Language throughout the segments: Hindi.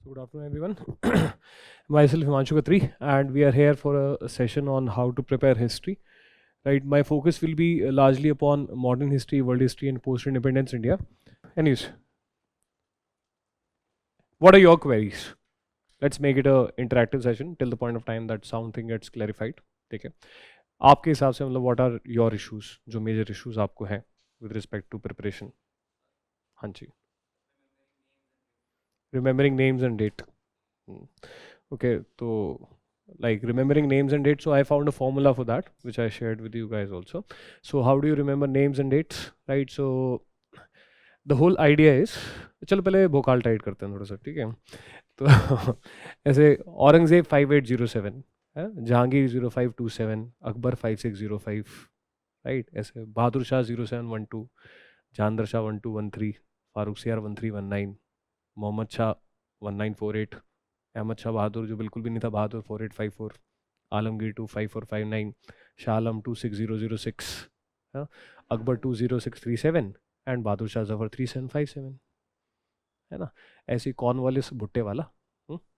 Good afternoon, everyone. Myself Himanshu Khatri, and we are here for a session on how to prepare history. Right, my focus will be largely upon modern history, world history, and post-independence India. Anyways, what are your queries? Let's make it a interactive session till the point of time that something gets clarified. ठीक है? आपके हिसाब से मतलब what are your issues? जो major issues आपको हैं with respect to preparation? हाँ जी. Remembering names and date. Okay, so like remembering names and dates, so I found a formula for that which I shared with you guys also. So how do you remember names and dates, right? So the whole idea is, चलो पहले भोकाल टाइट करते हैं थोड़ा सा, ठीक है? तो ऐसे औरंगजेब 5807 है, जहांगीर 0527, अकबर 5605, राइट? ऐसे बहादुर शाह 0712, जहांदर शाह 1213, फारूक सियार 1319, मोहम्मद शाह 1948, अहमद शाह बहादुर जो बिल्कुल भी नहीं था बहादुर 4854, आलमगीर 25459, शाह आलम 26006, अकबर 20637 एंड बहादुर शाह जफर 3757, है ना? ऐसी कॉर्नवालिस भुट्टे वाला,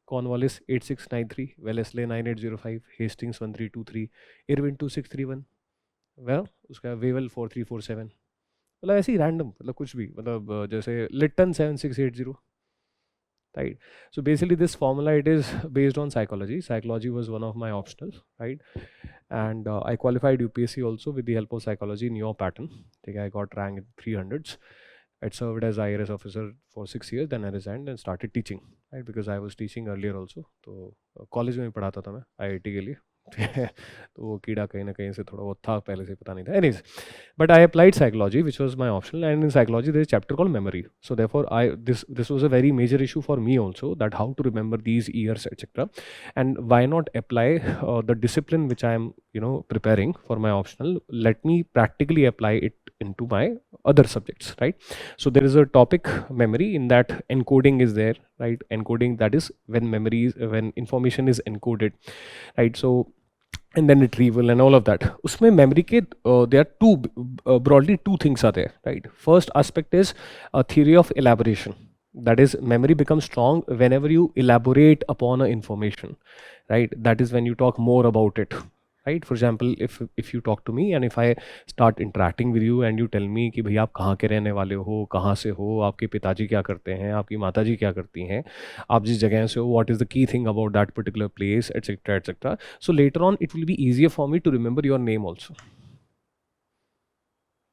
Cornwallis 8693, Wellesley 9805, Hastings 1323, Irwin 2631, well उसका वेवल 4347, मतलब ऐसे ही रैंडम, मतलब कुछ भी, मतलब जैसे Liton 7680, right? So basically this formula, it is based on psychology was one of my optionals, right? And I qualified UPSC also with the help of psychology in your pattern. I think I got rank in 300s. I served as IRS officer for 6 years, then I resigned and started teaching, right? Because I was teaching earlier also, तो कॉलेज में पढ़ाता था मैं IIT के लिए. तो वो कीड़ा कहीं ना कहीं से थोड़ा बहुत था, पहले से पता नहीं था. Anyways, but I applied psychology, which was my optional, and in psychology there is a chapter called memory. So therefore, this was a very major issue for me also, that how to remember these years, etc. And why not apply the discipline which I am preparing for my optional? Let me practically apply it into my other subjects, right? So there is a topic memory, in that encoding is there, right? Encoding, that is when information is encoded, right? So and then retrieval and all of that. Usme memory ke there are broadly two things are there, right? First aspect is a theory of elaboration. That is, memory becomes strong whenever you elaborate upon a information, right? That is when you talk more about it, right? For example, if you talk to me and if I start interacting with you and you tell me कि भैया आप कहाँ के रहने वाले हो, कहाँ से हो, आपके पिताजी क्या करते हैं, आपकी माताजी क्या करती हैं, आप जिस जगह से हो, what is the key thing about that particular place, etc., etc. So later on it will be easier for me to remember your name also,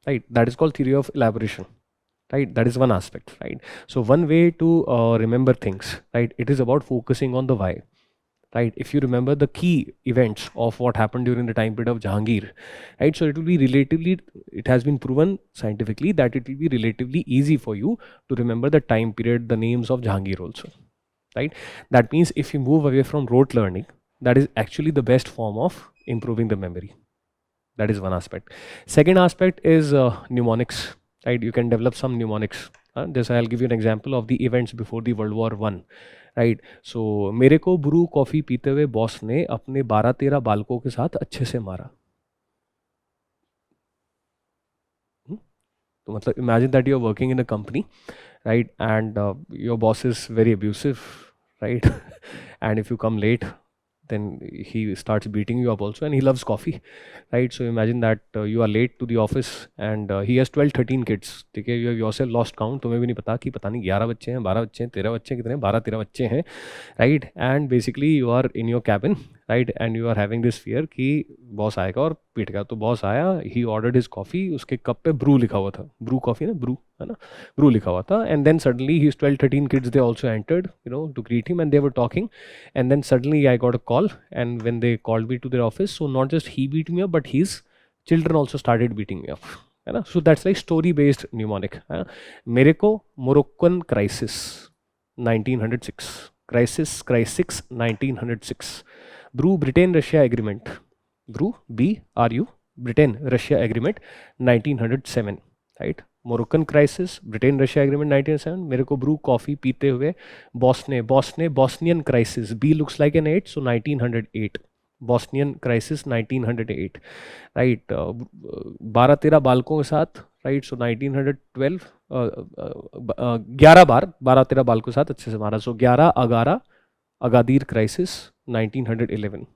right? That is called theory of elaboration, right? That is one aspect, right? So one way to remember things, right, it is about focusing on the why, right? If you remember the key events of what happened during the time period of Jahangir, right? So it will be relatively, it has been proven scientifically that it will be relatively easy for you to remember the time period, the names of Jahangir also, right? That means if you move away from rote learning, that is actually the best form of improving the memory. That is one aspect. Second aspect is mnemonics, right? You can develop some mnemonics. This I'll give you an example of the events before the World War I, right. So मेरे को ब्रू कॉफ़ी पीते हुए बॉस ने अपने 12-13 बालकों के साथ अच्छे से मारा. तो मतलब imagine that you are working in a company, right, and your boss is very abusive, right? And if you come late, then he starts beating you up also, and he loves coffee, right? So imagine that you are late to the office, and he has 12-13 kids. ठीक है, you have yourself lost count. तुम्हें भी नहीं पता कि पता नहीं 11 बच्चे हैं, 12 बच्चे हैं, 13 बच्चे हैं, कितने 12-13 बच्चे हैं, right? And basically you are in your cabin, right? And you are having this fear कि बॉस आएगा और पीटेगा. तो बॉस आया, he ordered his coffee, उसके कप पे ब्रू लिखा हुआ था, ब्रू कॉफ़ी ना, ब्रू है ना, ब्रू लिखा हुआ था. And then suddenly his 12-13 kids, they also entered, you know, to greet him, and they were talking. And then suddenly I got a call, and when they called me to their office, so not just he beat me up, but his children also started beating me up, है ना. So that's like story based mnemonic, है ना. मेरे को Moroccan crisis 1906, crisis 1906, Bru Britain Russia agreement, Bru BRU Britain Russia agreement 1907, right. Moroccan crisis, Britain Russia agreement 1907. मेरे को ब्रू कॉफ़ी पीते हुए बॉस ने Bosnian crisis, B looks like an 8, so 1908, Bosnian crisis 1908, right. 12-13 बालकों के साथ, राइट. सो 1912, 11 बार 12-13 बालकों के साथ अच्छे से मारा. सो 11 अगारा अगादीर क्राइसिस 1911,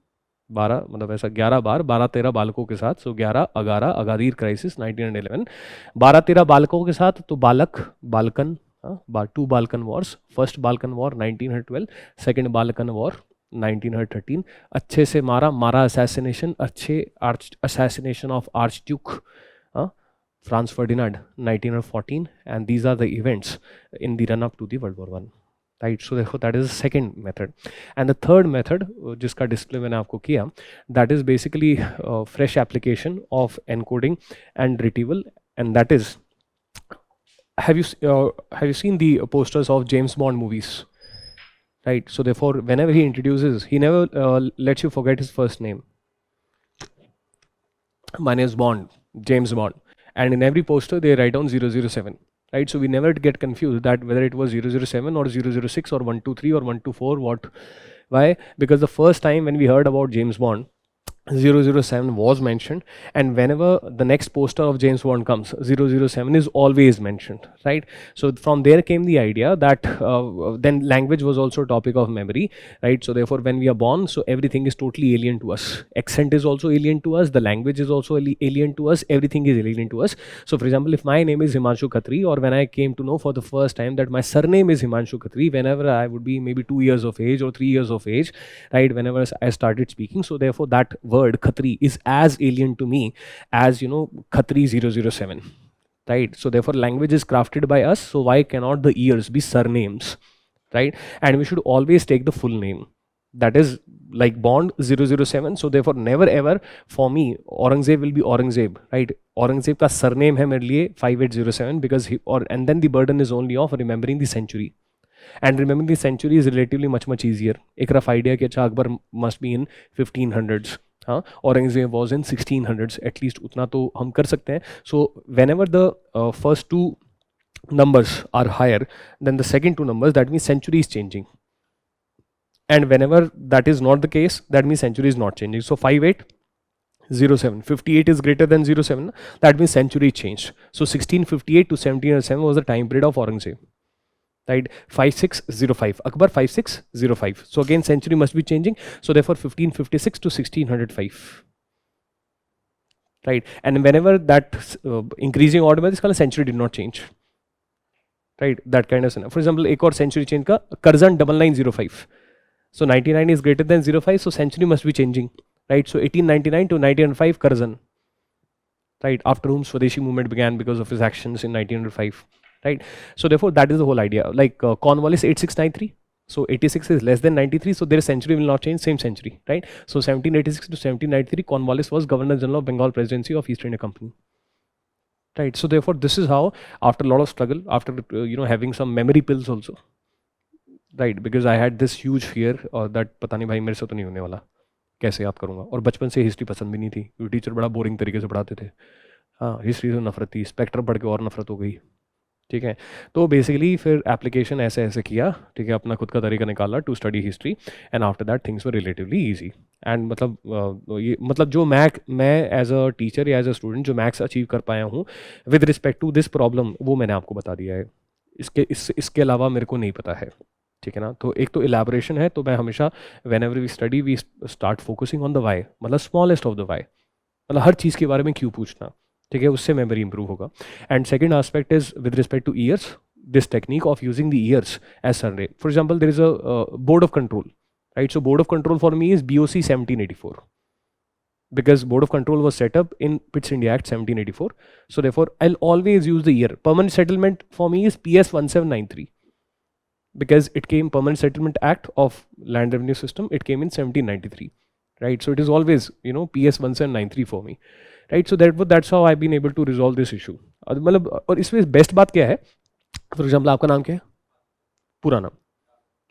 12 मतलब ऐसा 11 बार 12-13 बालकों के साथ. सो 11 अगारा अगादीर क्राइसिस 1911. 12-13 बालकों के साथ तो Balkan, 2 Balkan wars. First Balkan war 1912, second Balkan war 1913. अच्छे से मारा assassination, assassination of archduke Franz Ferdinand 1914. And these are the events in the run up to the World War 1, right. So देखो that is second method. And the third method जिसका डिस्प्ले मैंने आपको किया, that is basically fresh application of encoding and retrieval, and that is, have you seen the posters of James Bond movies, right? So therefore whenever he introduces, he never lets you forget his first name. My name is Bond, James Bond, and in every poster they write down 007, right? So we never get confused that whether it was 007 or 006 or 123 or 124, what, why? Because the first time when we heard about James Bond, 007 was mentioned, and whenever the next poster of James Bond comes, 007 is always mentioned, right? So from there came the idea that then language was also a topic of memory, right? So therefore when we are born, so everything is totally alien to us. Accent is also alien to us, the language is also alien to us, everything is alien to us. So for example, if my name is Himanshu Khatri, or when I came to know for the first time that my surname is Himanshu Khatri, whenever I would be maybe 2 years of age or 3 years of age, right, whenever I started speaking, so therefore that word Khatri is as alien to me as, you know, Khatri 007, right? So therefore language is crafted by us, so why cannot the ears be surnames, right? And we should always take the full name, that is like Bond 007. So therefore never ever for me Aurangzeb will be Aurangzeb, right? Aurangzeb ka surname hai mere liye 5807, because and then the burden is only of remembering the century. And remembering the century is relatively much easier. एक rough idea कि अच्छा Akbar must be in 1500s, हाँ, Aurangzeb was in 1600s, at least उतना तो हम कर सकते हैं. So whenever the first two numbers are higher than the second two numbers, that means century is changing. And whenever that is not the case, that means century is not changing. So 5807, 58 is greater than 07, that means century changed. So 1658 to 1707 was the time period of Aurangzeb, right? 5605, Akbar 5605. So again century must be changing, so therefore 1556 to 1605, right? And whenever that increasing order, this kind of century did not change, right? That kind of scenario. For example, एक और century change का Curzon 9905. So 99 is greater than 05, so century must be changing, right? So 1899 to 1905 Curzon, right? After whom Swadeshi movement began because of his actions in 1905, right? So therefore that is the whole idea. Like Cornwallis 8693. So 86 is less than 93, so their century will not change, same century, right? So 1786 to 1793, Cornwallis was Governor General of Bengal Presidency of East India Company, right? So therefore this is how, after a lot of struggle, after you know, having some memory pills also, right? Because I had this huge fear that पता नहीं भाई मेरे से तो नहीं होने वाला, कैसे याद करूँगा. और बचपन से हिस्ट्री पसंद भी नहीं थी, क्योंकि टीचर बड़ा बोरिंग तरीके से पढ़ाते थे. हाँ, हिस्ट्री से नफरत थी, स्पेक्ट्रम पढ़ के और नफरत हो गई, ठीक है। तो बेसिकली फिर एप्लीकेशन ऐसे ऐसे किया, ठीक है, अपना खुद का तरीका निकाला to study history, and after that things were relatively easy. And मतलब ये मतलब जो मैं एज अ टीचर या एज अ स्टूडेंट जो मैथ्स अचीव कर पाया हूँ with respect to this problem, वो मैंने आपको बता दिया है। इसके अलावा मेरे को नहीं पता है, ठीक है ना। तो एक तो इलेबोरेशन है, तो मैं हमेशा whenever we study we start focusing on the why, मतलब स्मॉलेस्ट ऑफ द वाई, मतलब हर चीज़ के बारे में क्यों पूछना, ठीक है, उससे मेमोरी इंप्रूव होगा। And second aspect is with respect two years, this technique of using the years as survey. For example, there is a board of control, right? So board of control for me is BOC 1784 because board of control was set up in Pitt's India Act 1784. So therefore, I'll always use the year. Permanent settlement for me is PS 1793 because it came Permanent Settlement Act of Land Revenue System. It came in 1793, right? So it is always PS 1793 for me, right? So that's how I've been able to resolve this issue. मतलब और इसमें बेस्ट बात क्या है, फॉर एग्जाम्पल आपका नाम क्या है, पूरा नाम,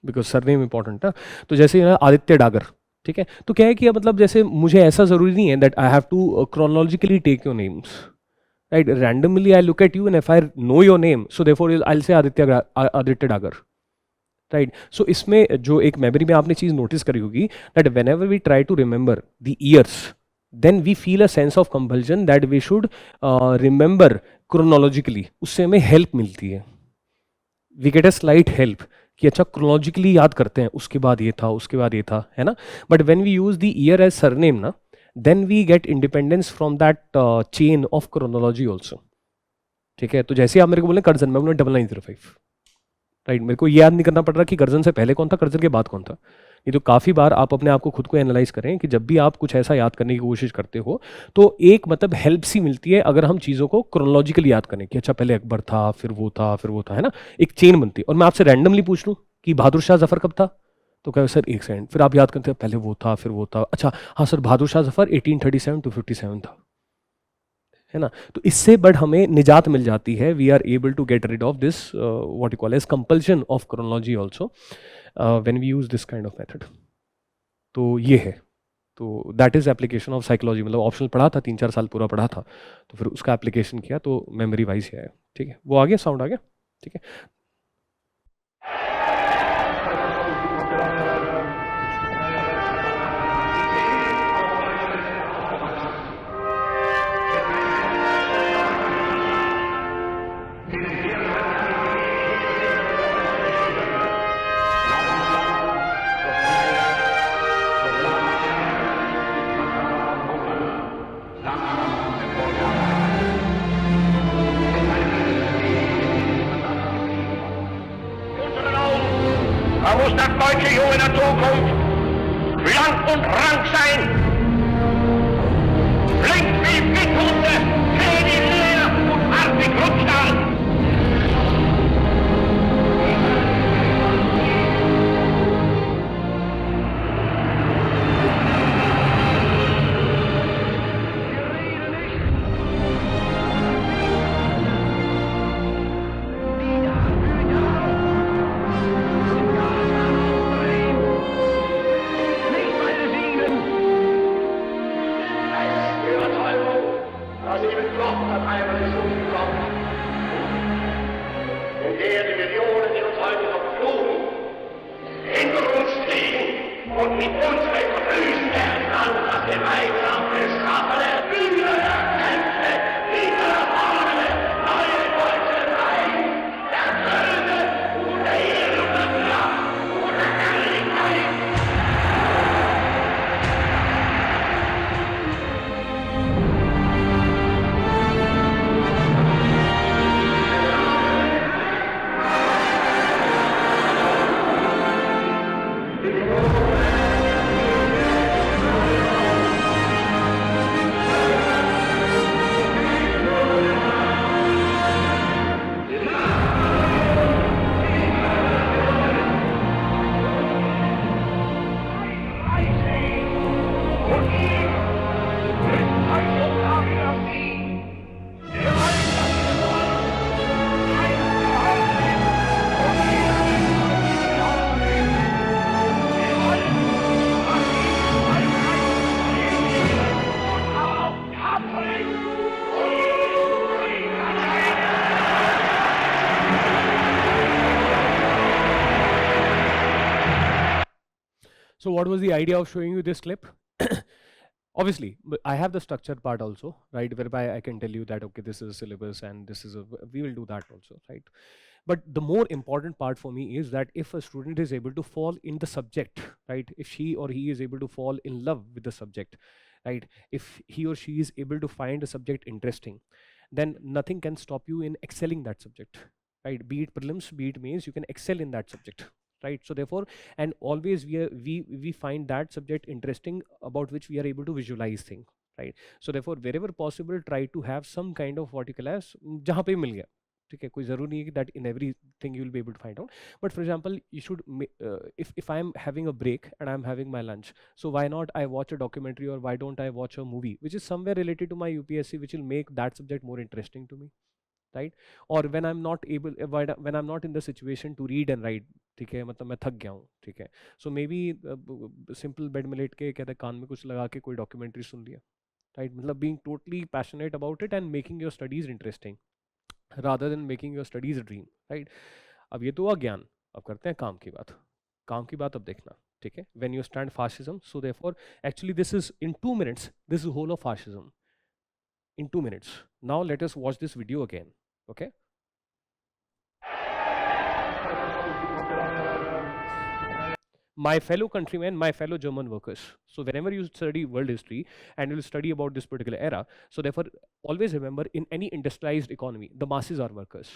बिकॉज सरनेम इंपॉर्टेंट है। तो जैसे आदित्य डागर, ठीक है, तो क्या है कि मतलब जैसे मुझे ऐसा जरूरी नहीं है that I have to chronologically take your names, right, randomly I look at you and if I know your name so therefore I will say Aditya Dagar, right. सो इसमें जो एक मेमोरी में आपने चीज नोटिस करी होगी that whenever we try to remember the years then we feel a sense of compulsion that we should remember chronologically, उससे हमें हेल्प मिलती है, we get a slight help कि अच्छा क्रोनोलॉजिकली याद करते हैं, उसके बाद ये था, उसके बाद ये था, है ना। But when we use the year as surname ना, then we get independence from that chain of chronology also, ठीक है। तो जैसे आप मेरे को बोले कर्जन, मैं बोला 9905, राइट, मेरे को ये याद नहीं करना पड़ रहा कि कर्जन से पहले कौन था, कर्जन के बाद कौन था। ये तो काफ़ी बार आप अपने आप को खुद को एनालाइज करें कि जब भी आप कुछ ऐसा याद करने की कोशिश करते हो तो एक मतलब हेल्प सी मिलती है अगर हम चीज़ों को क्रोनोलॉजिकली याद करें कि अच्छा पहले अकबर था, फिर वो था, फिर वो था, है ना, एक चेन बनती है। और मैं आपसे रैंडमली पूछ लूँ कि बहादुर शाह जफर कब था, तो कहो सर एक सेकंड, फिर आप याद करते हैं पहले वो था, फिर वो था, अच्छा हाँ सर बहादुर शाह जफर 1837 to 57 था, है ना। तो इससे बट हमें निजात मिल जाती है, we are able to get rid of this what you call as compulsion of chronology also when we use this kind of method. तो ये है, तो that is application of psychology, मतलब ऑप्शनल पढ़ा था, 3-4 साल पूरा पढ़ा था, तो फिर उसका एप्लीकेशन किया तो मेमोरी वाइज है, ठीक है। वो आ गया, साउंड आ गया, ठीक है। Da muss das deutsche Junge der Zukunft blank und rank sein. Flink wie Wickhunde, Zähne leer und artig Rückstand. So what was the idea of showing you this clip? Obviously, I have the structured part also, right? Whereby I can tell you that, okay, this is a syllabus and this is we will do that also, right? But the more important part for me is that if a student is able to fall in the subject, right? If she or he is able to fall in love with the subject, right? If he or she is able to find a subject interesting, then nothing can stop you in excelling that subject, right? Be it prelims, be it mains, you can excel in that subject, right? So therefore, and always we find that subject interesting about which we are able to visualize things, right? So therefore, wherever possible, try to have some kind of what you call as जहाँ पे मिल गया, ठीक है, कोई ज़रूरी नहीं है कि that in everything you will be able to find out. But for example, you should if I am having a break and I am having my lunch, so why not I watch a documentary, or why don't I watch a movie which is somewhere related to my UPSC, which will make that subject more interesting to me, right? Or when I'm not able, when I'm not in the situation to read and write, ठीक है, मतलब मैं थक गया हूँ, ठीक है, so maybe simple बेड में लेट के कहते कान में कुछ लगा के कोई डॉक्यूमेंट्री सुन लिया, right? मतलब being totally passionate about it and making your studies interesting rather than making your studies a dream, right? अब ये तो हुआ ज्ञान, अब करते हैं काम की बात. काम की बात अब देखना, ठीक है? When you stand fascism, so therefore actually this is in 2 minutes, this is whole of fascism in 2 minutes. Now let us watch this video again. Okay. My fellow countrymen, my fellow German workers. So whenever you study world history and you will study about this particular era, so therefore always remember, in any industrialized economy, the masses are workers,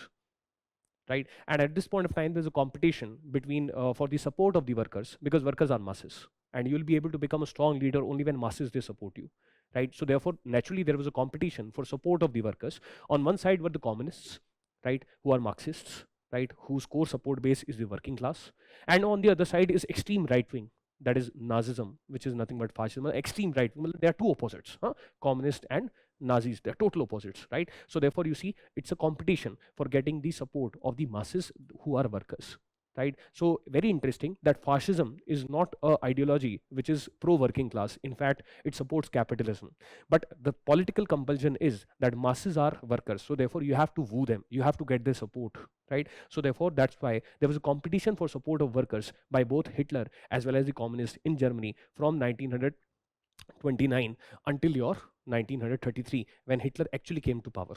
right? And at this point of time, there's a competition between for the support of the workers, because workers are masses, and you'll be able to become a strong leader only when masses they support you, right? So therefore, naturally, there was a competition for support of the workers. On one side were the communists, right, who are Marxists, right, whose core support base is the working class, and on the other side is extreme right wing, that is Nazism, which is nothing but fascism. Extreme right wing, there are two opposites, communist and Nazis, they're total opposites, right? So therefore, you see, it's a competition for getting the support of the masses who are workers, right? So very interesting that fascism is not a ideology which is pro working class. In fact, it supports capitalism, but the political compulsion is that masses are workers, so therefore you have to woo them, you have to get their support, right? So therefore, that's why there was a competition for support of workers by both Hitler as well as the communists in Germany from 1929 until your 1933, when Hitler actually came to power.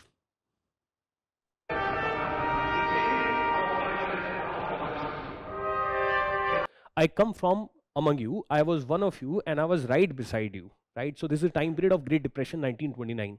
I come from among you, I was one of you, and I was right beside you, right? So this is a time period of Great Depression, 1929,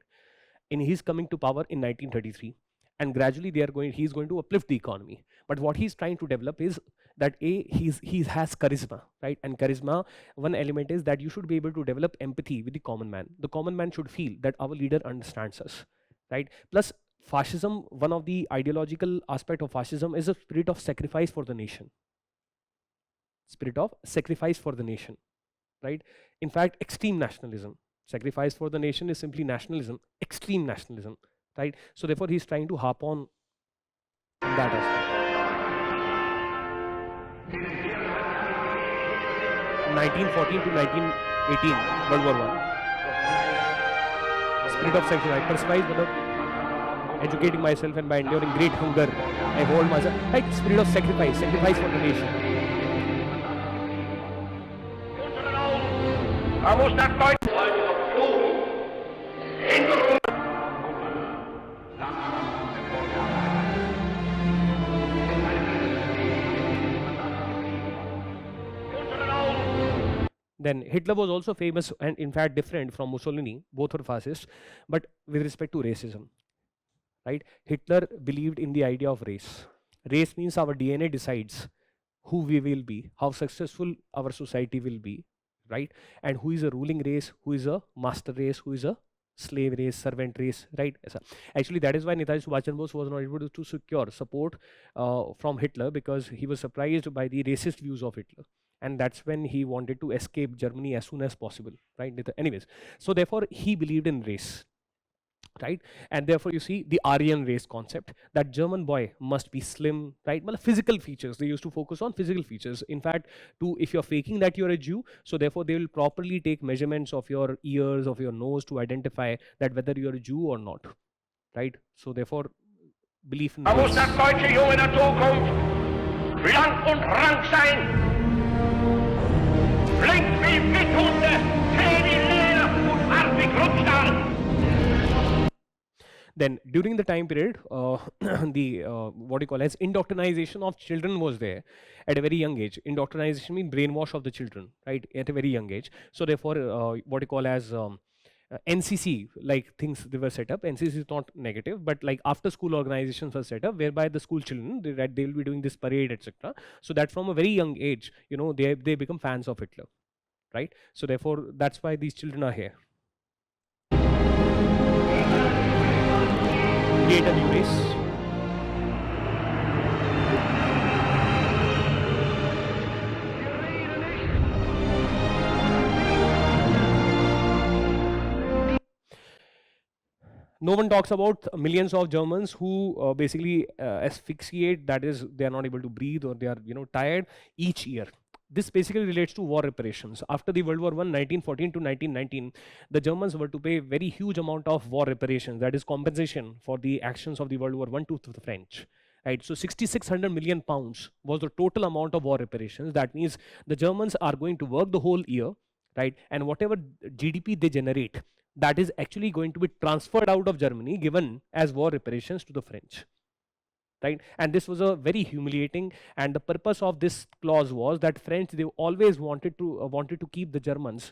and he's coming to power in 1933, and gradually he's going to uplift the economy. But what he's trying to develop is that he has charisma, right? And charisma, one element is that you should be able to develop empathy with the common man. The common man should feel that our leader understands us, right? Plus, fascism, one of the ideological aspect of fascism is a spirit of sacrifice for the nation. Spirit of sacrifice for the nation, right? In fact, extreme nationalism. Sacrifice for the nation is simply nationalism, extreme nationalism, right? So therefore, he's trying to harp on that aspect. 1914 to 1918, World War I. Spirit of sacrifice. Perspice, educating myself, and by enduring great hunger, I hold myself. Right? Spirit of sacrifice, sacrifice for the nation. Then Hitler was also famous and in fact different from Mussolini. Both were fascists, but with respect to racism, right? Hitler believed in the idea of race. Race means our DNA decides who we will be, how successful our society will be, right? And who is a ruling race, who is a master race, who is a slave race, servant race, right? Actually, that is why Netaji Subhash Chandra Bose was not able to secure support from Hitler, because he was surprised by the racist views of Hitler. And that's when he wanted to escape Germany as soon as possible, right? Anyways, so therefore he believed in race, right? And therefore you see the Aryan race concept, that German boy must be slim, right? Well, physical features, they used to focus on physical features. In fact, if you're faking that you're a Jew, so therefore they will properly take measurements of your ears, of your nose, to identify that whether you're a Jew or not, right? So therefore, belief in race. Da muss das deutsche Junge der Zukunft blank und rank sein. blinkt wie Witthunde, täglich leer und farbig Rückstand. Then during the time period, the what you call as indoctrination of children was there at a very young age. Indoctrination means brainwash of the children, right, at a very young age. So therefore, what you call as NCC like things they were set up. NCC is not negative, but like after school organizations were set up whereby the school children they will be doing this parade, etc. So that from a very young age, they become fans of Hitler, right? So therefore, that's why these children are here. Create a new race. No one talks about millions of Germans who basically asphyxiate, that is, they are not able to breathe or they are tired each year. This basically relates to war reparations. After the World War I, 1914 to 1919, the Germans were to pay very huge amount of war reparations, that is compensation for the actions of the World War I to the French. Right, so 6,600 million pounds was the total amount of war reparations. That means the Germans are going to work the whole year, right? And whatever GDP they generate, that is actually going to be transferred out of Germany, given as war reparations to the French. Right, and this was a very humiliating, and the purpose of this clause was that French, they always wanted to keep the Germans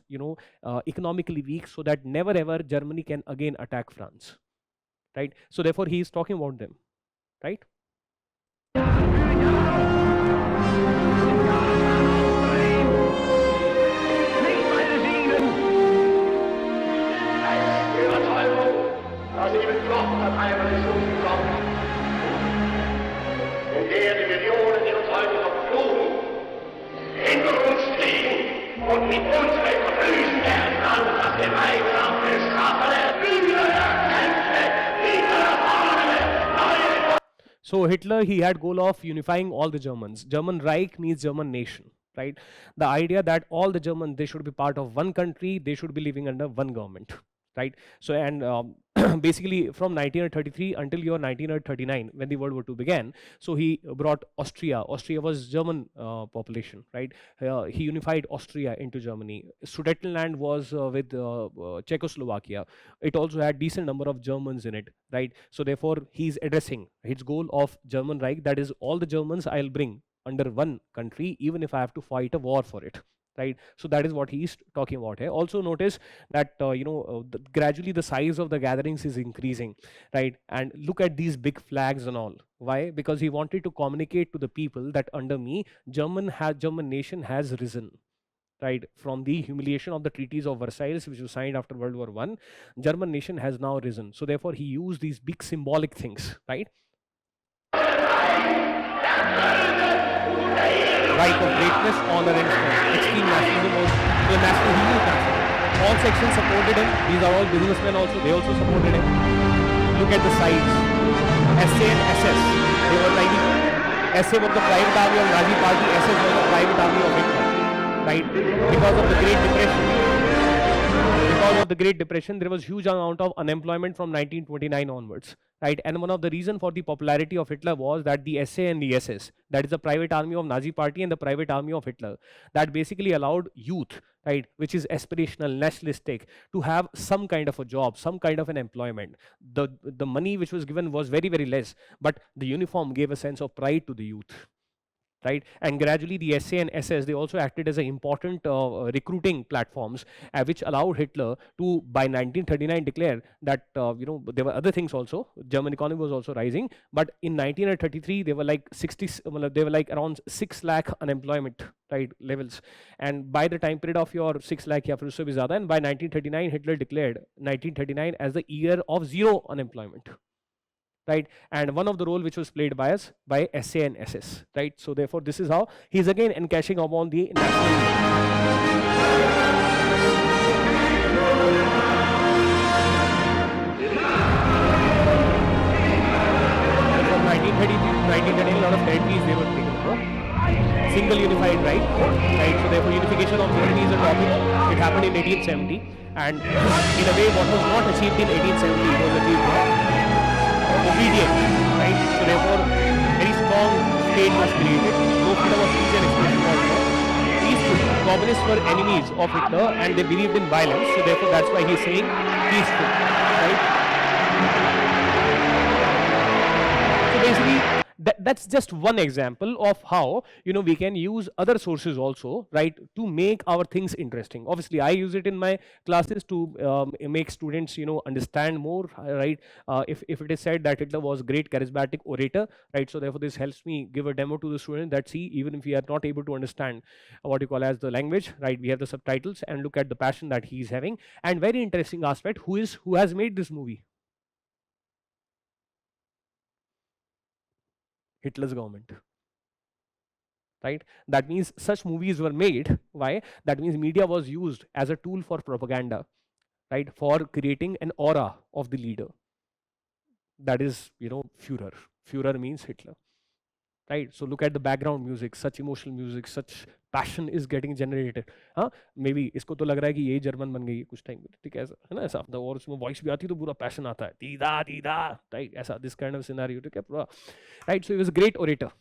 economically weak, so that never ever Germany can again attack France. Right, so therefore he is talking about them, right? Und mit unseren Füßen werden das gemeinsam geschaffene Kämpfe wieder. So Hitler, he had goal of unifying all the Germans. German Reich means German nation, right? The idea that all the Germans, they should be part of one country, they should be living under one government, right? So, and basically from 1933 until year 1939, when the World War II began, so he brought Austria. Austria was German population, right? He unified Austria into Germany. Sudetenland was with Czechoslovakia. It also had decent number of Germans in it, right? So therefore, he's addressing his goal of German Reich, that is all the Germans I'll bring under one country, even if I have to fight a war for it. Right, so that is what he is talking about here. Also notice that gradually the size of the gatherings is increasing, right? And look at these big flags and all. Why? Because he wanted to communicate to the people that under me, German nation has risen. Right, from the humiliation of the treaties of Versailles, which was signed after World War I, German nation has now risen. So therefore, he used these big symbolic things, right? Right of greatness, honor and strength. Extreme nationalism was the national hero national. All sections supported him. These are all businessmen also. They also supported him. Look at the sides. SA and SS. They were like SA was the private army of Nazi party. SS was the private army of Hitler. Right? Because of the Great Depression, there was huge amount of unemployment from 1929 onwards. Right, and one of the reasons for the popularity of Hitler was that the SA and the SS, that is the private army of Nazi party and the private army of Hitler, that basically allowed youth, right, which is aspirational, nationalistic, to have some kind of a job, some kind of an employment. The money which was given was very, very less, but the uniform gave a sense of pride to the youth. Right, and gradually the SA and SS, they also acted as an important recruiting platforms, which allowed Hitler to by 1939 declare that there were other things also. German economy was also rising, but in 1933 they were like around 6 lakh unemployment, right, levels, and by the time period of your 6 lakh and by 1939 Hitler declared 1939 as the year of zero unemployment. Right, and one of the role which was played by us by SA and SS, right? So therefore, this is how he is again encashing upon the national. From 1933 to 1939, a lot of territories they were taken over. Single unified right? So therefore, unification of Germany is a topic. It happened in 1870, and in a way, what was not achieved in 1870 was achieved obedient, right? So therefore, very strong state was created. No freedom of speech and expression was there. peaceful. Communists were enemies of Hitler and they believed in violence. So therefore, that's why he's saying peaceful, right? So basically, that's just one example of how we can use other sources also, right, to make our things interesting. Obviously, I use it in my classes to make students understand more, right? If it is said that Hitler was great charismatic orator, right, so therefore this helps me give a demo to the student that see, even if we are not able to understand what you call as the language, right, we have the subtitles and look at the passion that he's having. And very interesting aspect, who has made this movie? Hitler's government, right? That means such movies were made. Why? That means media was used as a tool for propaganda, right, for creating an aura of the leader. That is Führer. Führer means Hitler, right? So look at the background music, such emotional music, such passion is getting generated. हाँ, maybe इसको तो लग रहा है कि ये जर्मन बन गई है कुछ टाइम, ठीक है, ऐसा है ना, ऐसा, और उसमें वॉइस भी आती है तो पूरा पैशन आता है, दीदा दीदा, राइट, ऐसा, दिस काइंड ऑफ सिनेरियो, ठीक है, पूरा, right? So he was great orator,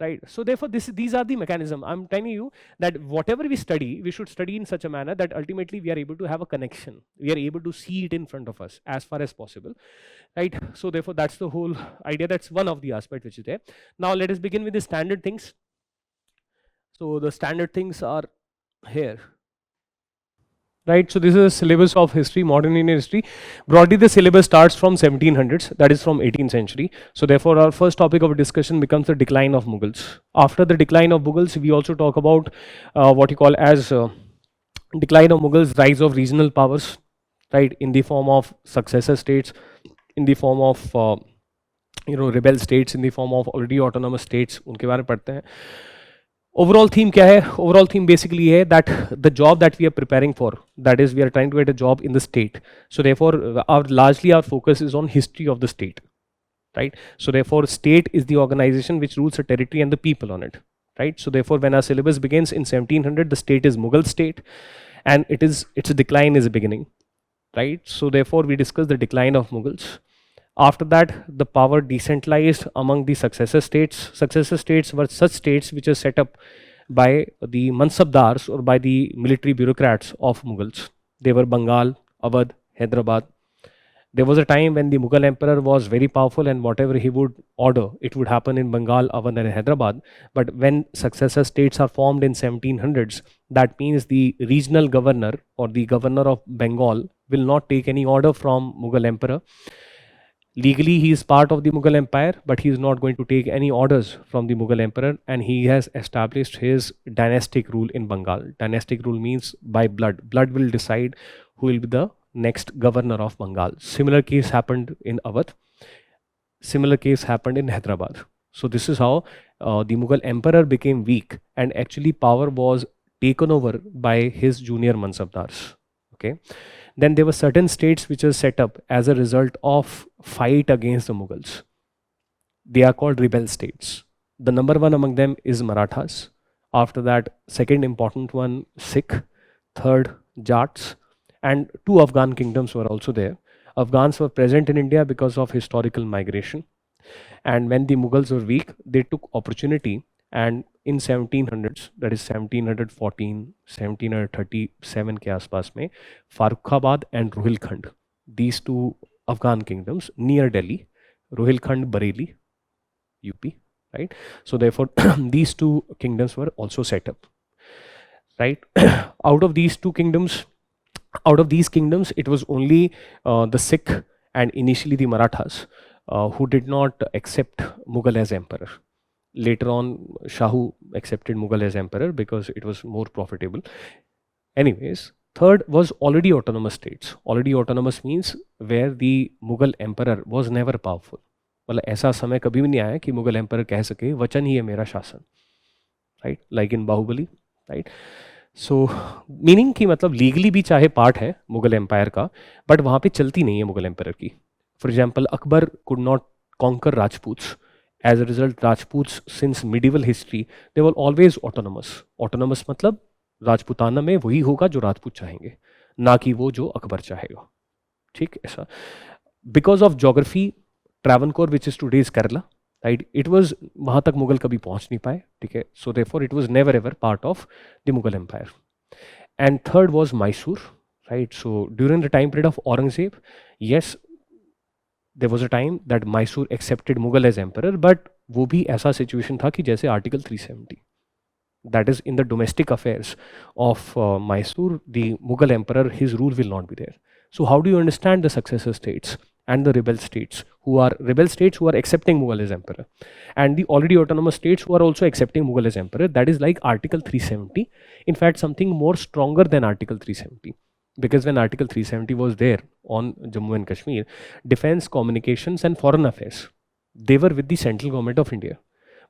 right? So therefore these are the mechanism. I'm telling you that whatever we study, we should study in such a manner that ultimately we are able to have a connection, we are able to see it in front of us as far as possible, right? So therefore that's the whole idea. That's one of the aspect which is there. Now let us begin with the standard things. So the standard things are here, right? So this is a syllabus of history, modern Indian history. Broadly, the syllabus starts from 1700s, that is from 18th century. So therefore, our first topic of discussion becomes the decline of Mughals. After the decline of Mughals, we also talk about what you call as decline of Mughals, rise of regional powers, right, in the form of successor states, in the form of rebel states, in the form of already autonomous states. उनके बारे में पढ़ते हैं. Overall theme क्या है? Overall theme basically है that the job that we are preparing for, that is we are trying to get a job in the state. So therefore largely our focus is on history of the state, right? So therefore state is the organization which rules a territory and the people on it, right? So therefore when our syllabus begins in 1700, the state is Mughal state and its decline is beginning, right? So therefore we discuss the decline of Mughals. After that, the power decentralized among the successor states. Successor states were such states which are set up by the Mansabdars or by the military bureaucrats of Mughals. They were Bengal, Awadh, Hyderabad. There was a time when the Mughal emperor was very powerful and whatever he would order, it would happen in Bengal, Awadh and Hyderabad. But when successor states are formed in 1700s, that means the regional governor or the governor of Bengal will not take any order from Mughal emperor. Legally, he is part of the Mughal Empire, but he is not going to take any orders from the Mughal Emperor, and he has established his dynastic rule in Bengal. Dynastic rule means by blood. Blood will decide who will be the next governor of Bengal. Similar case happened in Awadh. Similar case happened in Hyderabad. So this is how the Mughal Emperor became weak, and actually power was taken over by his junior Mansabdars. Okay. Then there were certain states which were set up as a result of fight against the Mughals. They are called rebel states. The number one among them is Marathas. After that, second important one, Sikh. Third, Jats. And two Afghan kingdoms were also there. Afghans were present in India because of historical migration. And when the Mughals were weak, they took opportunity, and in 1700s, that is 1714, 1737 के आसपास में, Farrukhabad and Rohilkhand, these two Afghan kingdoms near Delhi, Rohilkhand, Bareilly, UP, right? So therefore, these two kingdoms were also set up, right? Out of these kingdoms, it was only the Sikh and initially the Marathas who did not accept Mughal as emperor. Later on, Shahu accepted Mughal as emperor because it was more profitable. Anyways, third was already autonomous states. Already autonomous means where the Mughal emperor was never powerful. मतलब ऐसा समय कभी भी नहीं आया कि मुगल एम्पर कह सके वचन ही है मेरा शासन, right, like in Baahubali, right. So meaning कि मतलब लीगली भी चाहे पार्ट है मुगल एम्पायर का, बट वहाँ पे चलती नहीं है मुगल एम्पायर की. For example, Akbar could not conquer Rajputs. As a result, Rajputs since medieval history they were always autonomous. Autonomous मतलब राजपूताना में वही होगा जो राजपूत चाहेंगे, ना कि वो जो अकबर चाहेगा. ठीक, ऐसा. Because of geography, Travancore, which is today's Kerala, right. It was वहाँ तक मुगल कभी पहुँच नहीं पाए, ठीक है. So therefore it was never ever part of the Mughal empire. And third was Mysore, right. So during the time period of Aurangzeb, yes, there was a time that Mysore accepted Mughal as emperor, but वो भी ऐसा सिचुएशन था कि जैसे article 370, that is in the domestic affairs of Mysore, the Mughal emperor, his rule will not be there. So how do you understand the successor states and the rebel states who are accepting Mughal as emperor, and the already autonomous states who are also accepting Mughal as emperor? That is like Article 370. In fact, something more stronger than Article 370. Because when Article 370 was there on Jammu and Kashmir, defense, communications, and foreign affairs, they were with the central government of India.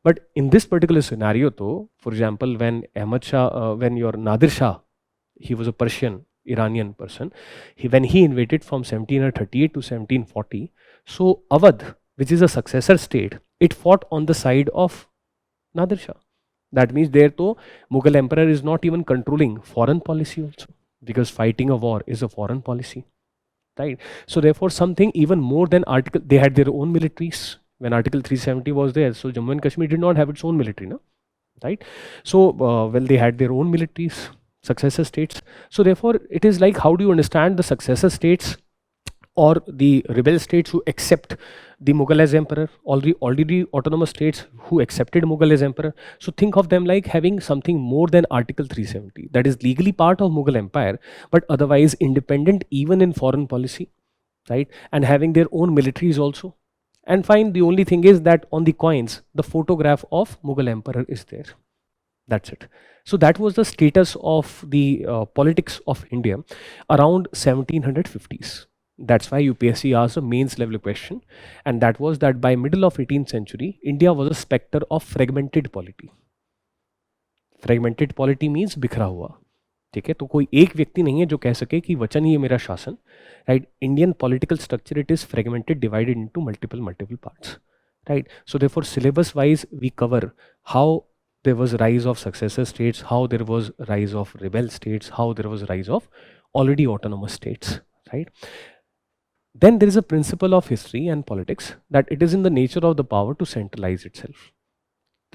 But in this particular scenario, though, for example, when Ahmad Shah, when your Nadir Shah, he was a Persian, Iranian person, when he invaded from 1738 to 1740, so Awadh, which is a successor state, it fought on the side of Nadir Shah. That means there, though, Mughal emperor is not even controlling foreign policy also, because fighting a war is a foreign policy, right? So therefore, something even more than article, they had their own militaries when Article 370 was there. So Jammu and Kashmir did not have its own military, no? Right? So well, they had their own militaries, successor states. So therefore, it is like, how do you understand the successor states or the rebel states who accept the Mughal as emperor, already autonomous states who accepted Mughal as emperor? So think of them like having something more than Article 370, that is legally part of Mughal empire, but otherwise independent even in foreign policy, right? And having their own militaries also. And fine, the only thing is that on the coins, the photograph of Mughal emperor is there. That's it. So that was the status of the politics of India around 1750s. That's why UPSC asked a mains level question, and that was that by middle of 18th century, India was a specter of fragmented polity. Fragmented polity means बिखरा हुआ, ठीक है. तो कोई एक व्यक्ति नहीं है जो कह सके कि वचन ही है मेरा शासन, right? Indian political structure, it is fragmented, divided into multiple parts, right? So therefore, syllabus wise, we cover how there was rise of successor states, how there was rise of rebel states, how there was rise of already autonomous states, right? Then there is a principle of history and politics that it is in the nature of the power to centralize itself,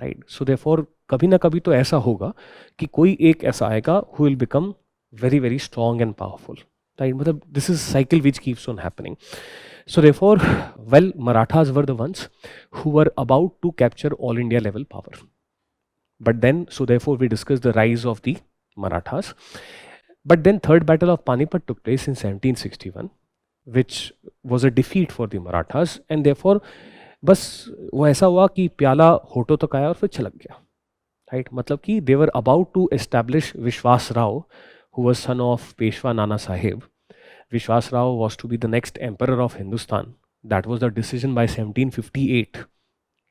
right? So therefore, कभी ना कभी तो ऐसा होगा कि कोई एक ऐसा आएगा who will become very very strong and powerful, right? मतलब this is cycle which keeps on happening. So therefore, well, Marathas were the ones who were about to capture all India level power. But then, so therefore, we discussed the rise of the Marathas. But then, third battle of Panipat took place in 1761, which was a defeat for the Marathas, and therefore, बस वो ऐसा हुआ कि प्याला होठों तक आया और फिर छलक गया, राइट? मतलब कि they were about to establish Vishwas Rao, who was son of Peshwa Nana Sahib. Vishwas Rao was to be the next emperor of Hindustan. That was the decision by 1758,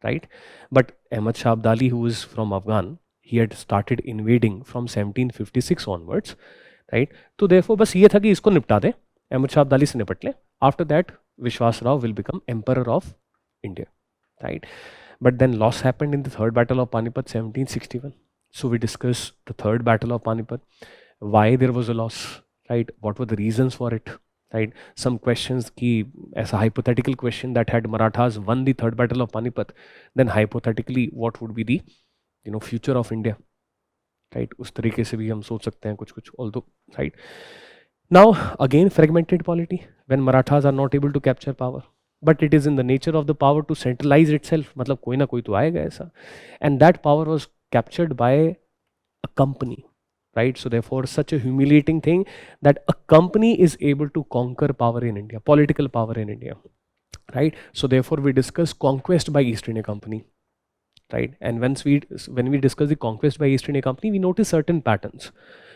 right? But Ahmad Shah Abdali, who is from Afghan, he had started invading from 1756 onwards, right? तो therefore बस ये था कि इसको निपटा दे, अहमद शाह अब्दाली से निपट ले. After that, Vishwas Rao will become emperor of India, right? But then loss happened in the third battle of Panipat, 1761. So we discuss the third battle of Panipat, why there was a loss, right? What were the reasons for it, right? Some questions ki, as a hypothetical question, that had Marathas won the third battle of Panipat, then hypothetically what would be the future of India, right? उस तरीके से भी हम सोच सकते हैं कुछ although, right? Now again fragmented polity when Marathas are not able to capture power, but it is in the nature of the power to centralize itself. मतलब कोई ना कोई तो आएगा ऐसा, and that power was captured by a company, right? So therefore, such a humiliating thing that a company is able to conquer power in India, political power in India, right? So therefore, we discuss conquest by East India Company, right? And when we discuss the conquest by East India Company, we notice certain patterns.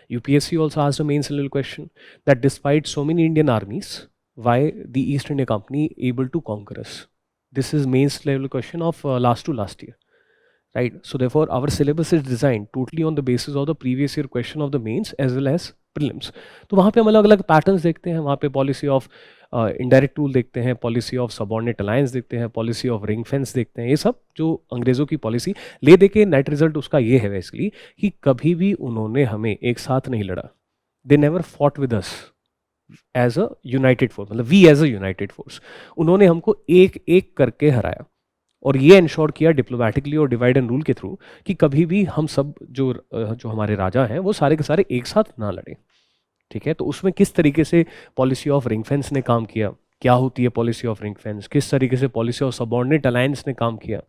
UPSC also asked a mains level question that despite so many Indian armies, why the East India Company able to conquer us? This is mains level question of last year, right? So therefore, our syllabus is designed totally on the basis of the previous year question of the mains as well as prelims. तो वहाँ पे हम अलग अलग पैटर्न्स देखते हैं, वहाँ पे पॉलिसी ऑफ इनडायरेक्ट रूल देखते हैं, पॉलिसी ऑफ सबऑर्डिनेट अलायंस देखते हैं, पॉलिसी ऑफ रिंग फेंस देखते हैं. ये सब जो अंग्रेज़ों की पॉलिसी ले दे के नेट रिजल्ट उसका ये है बेसिकली कि कभी भी उन्होंने हमें एक साथ नहीं लड़ा. They never fought with us as a united force, मतलब we as a united force. उन्होंने हमको एक एक करके हराया. और ये इंश्योर किया डिप्लोमेटिकली और डिवाइड एंड रूल के थ्रू कि कभी भी हम सब जो हमारे राजा हैं वो सारे के सारे एक साथ ना लड़े, ठीक है। तो उसमें किस तरीके से पॉलिसी ऑफ रिंग फेंस ने काम किया, क्या होती है पॉलिसी ऑफ रिंग फेंस, किस तरीके से पॉलिसी ऑफ सबऑर्डिनेट अलायंस ने काम किया,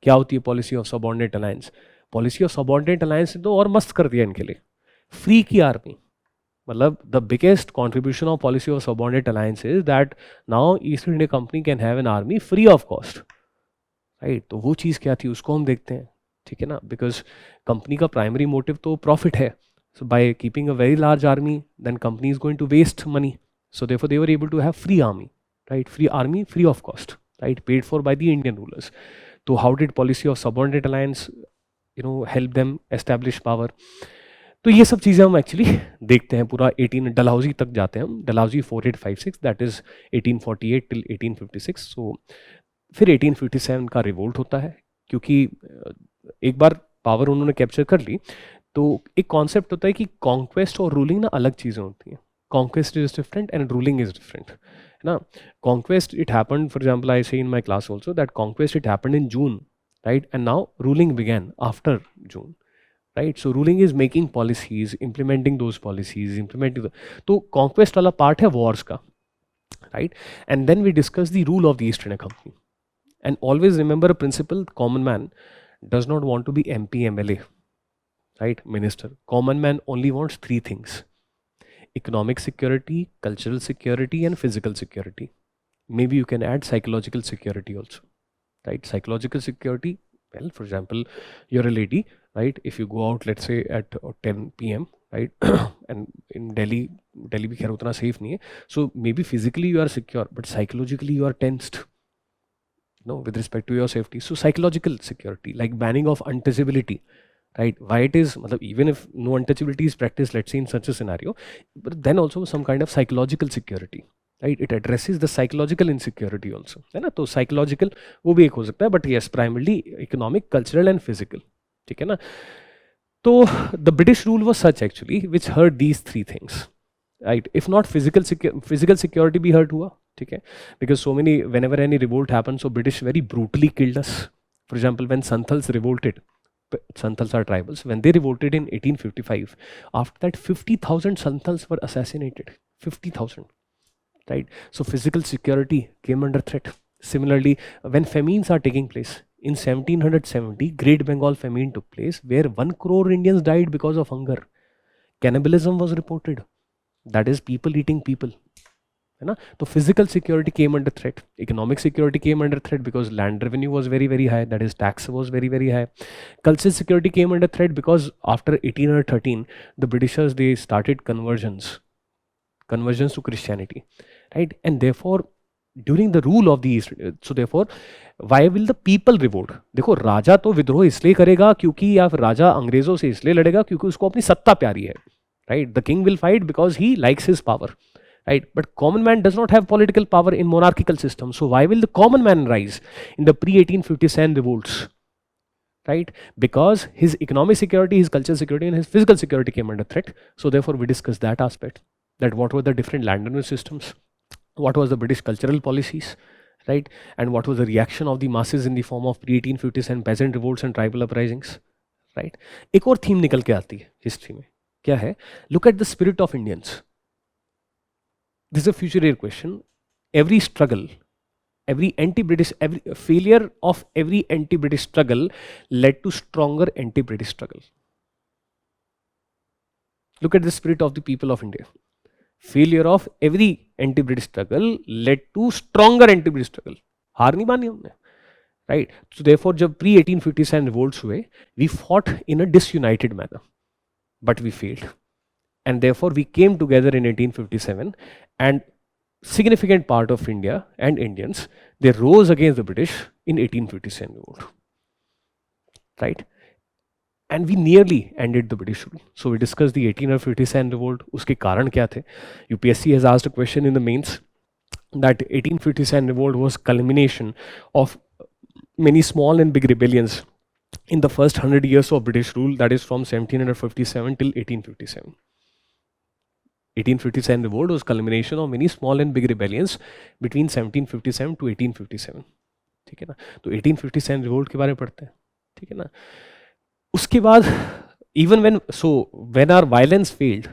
क्या होती है policy of subordinate alliance. Policy of subordinate alliance ने तो और मस्त कर दिया इनके लिए, फ्री की आर्मी। मतलब the biggest contribution of policy of subordinate alliance is that now east India company can have an army free of cost, right. तो वो चीज़ क्या थी उसको हम देखते हैं, ठीक है ना, बिकॉज कंपनी का प्राइमरी मोटिव तो प्रॉफिट है। So by keeping a very large army, then company is going to waste money. So therefore, they were able to have free army, right? Free army, free of cost, right? Paid for by the Indian rulers. So how did policy of subordinate alliance, help them establish power? तो ये सब चीज़ें हम एक्चुअली देखते हैं। पूरा 18 डलहौजी तक जाते हैं हम, डलहौजी 4856, दैट इज 1848 टिल 1856। सो फिर 1857 का रिवोल्ट होता है, क्योंकि एक बार पावर उन्होंने कैप्चर कर ली तो एक कॉन्सेप्ट होता है कि कॉन्क्वेस्ट और रूलिंग ना अलग चीज़ें होती हैं। Conquest is different and ruling is different, है ना। Conquest it happened, for example I say in my class also that conquest it happened in June, right, and now ruling began after June, right. So ruling is making policies, implementing those policies, implementing. तो कॉन्क्वेस्ट वाला पार्ट है वॉर्स का, right. And then we discuss the rule of the East India Company, and always remember a principal, common man does not want to be MP MLA, right, minister. Common man only wants three things: economic security, cultural security, and physical security. Maybe you can add psychological security also, right? Psychological security, well, for example, you're a lady, right? If you go out, let's say at 10 p.m., right, and in Delhi भी खैर उतना safe नहीं है, so maybe physically you are secure, but psychologically you are tensed, with respect to your safety. So psychological security, like banning of untouchability, right? Why it is, even if no untouchability is practiced, let's say in such a scenario, but then also some kind of psychological security, right? It addresses the psychological insecurity also, है ना। तो psychological वो भी एक हो सकता है, but yes, primarily economic, cultural and physical, ठीक है ना। तो the British rule was such actually which hurt these three things, right? If not physical security भी hurt हुआ, ठीक है, because so many, whenever any revolt happened, so British very brutally killed us. For example, when Santals revolted, Santals are tribals. When they revolted in 1855, after that 50,000 Santals were assassinated. 50,000, right? So physical security came under threat. Similarly, when famines are taking place, in 1770, Great Bengal famine took place where 1 crore Indians died because of hunger. Cannibalism was reported. That is people eating people. है ना। तो physical security came under threat, economic security came under threat because land revenue was very very high, that is tax was very very high. Cultural security came under threat because after 1813 the Britishers they started conversions to Christianity, right? And therefore during the rule of the East, so therefore why will the people revolt? देखो, राजा तो विद्रोह इसलिए करेगा क्योंकि, या फिर राजा अंग्रेजों से इसलिए लड़ेगा क्योंकि उसको अपनी सत्ता प्यारी है, right? The king will fight because he likes his power, right? But common man does not have political power in monarchical system. So why will the common man rise in the pre-1857 revolts, right? Because his economic security, his cultural security, and his physical security came under threat. So therefore we discuss that aspect, that what were the different landowner systems, what was the British cultural policies, right? And what was the reaction of the masses in the form of pre-1857 peasant revolts and tribal uprisings, right? एक और थीम निकल के आती है हिस्ट्री में, क्या है? Look at the spirit of Indians. This is a future year question. Every struggle, every failure of every anti-British struggle led to stronger anti-British struggle. Look at the spirit of the people of India. Failure of every anti-British struggle led to stronger anti-British struggle. हार नहीं मानी हमने, right? So therefore, जब pre-1857 revolts हुए, we fought in a disunited manner, but we failed. And therefore we came together in 1857, and significant part of India and Indians, they rose against the British in 1857 revolt, right? And we nearly ended the British rule. So we discussed the 1857 revolt. Uske karan kya the? UPSC has asked a question in the mains that 1857 revolt was culmination of many small and big rebellions in the first 100 years of British rule, that is from 1757 till 1857. 1857 revolt was culmination of many small and big rebellions between 1757 to 1857. ठीक है ना। तो 1857 रिवोल्ट के बारे में पढ़ते हैं, ठीक है ना। उसके बाद even when our violence failed,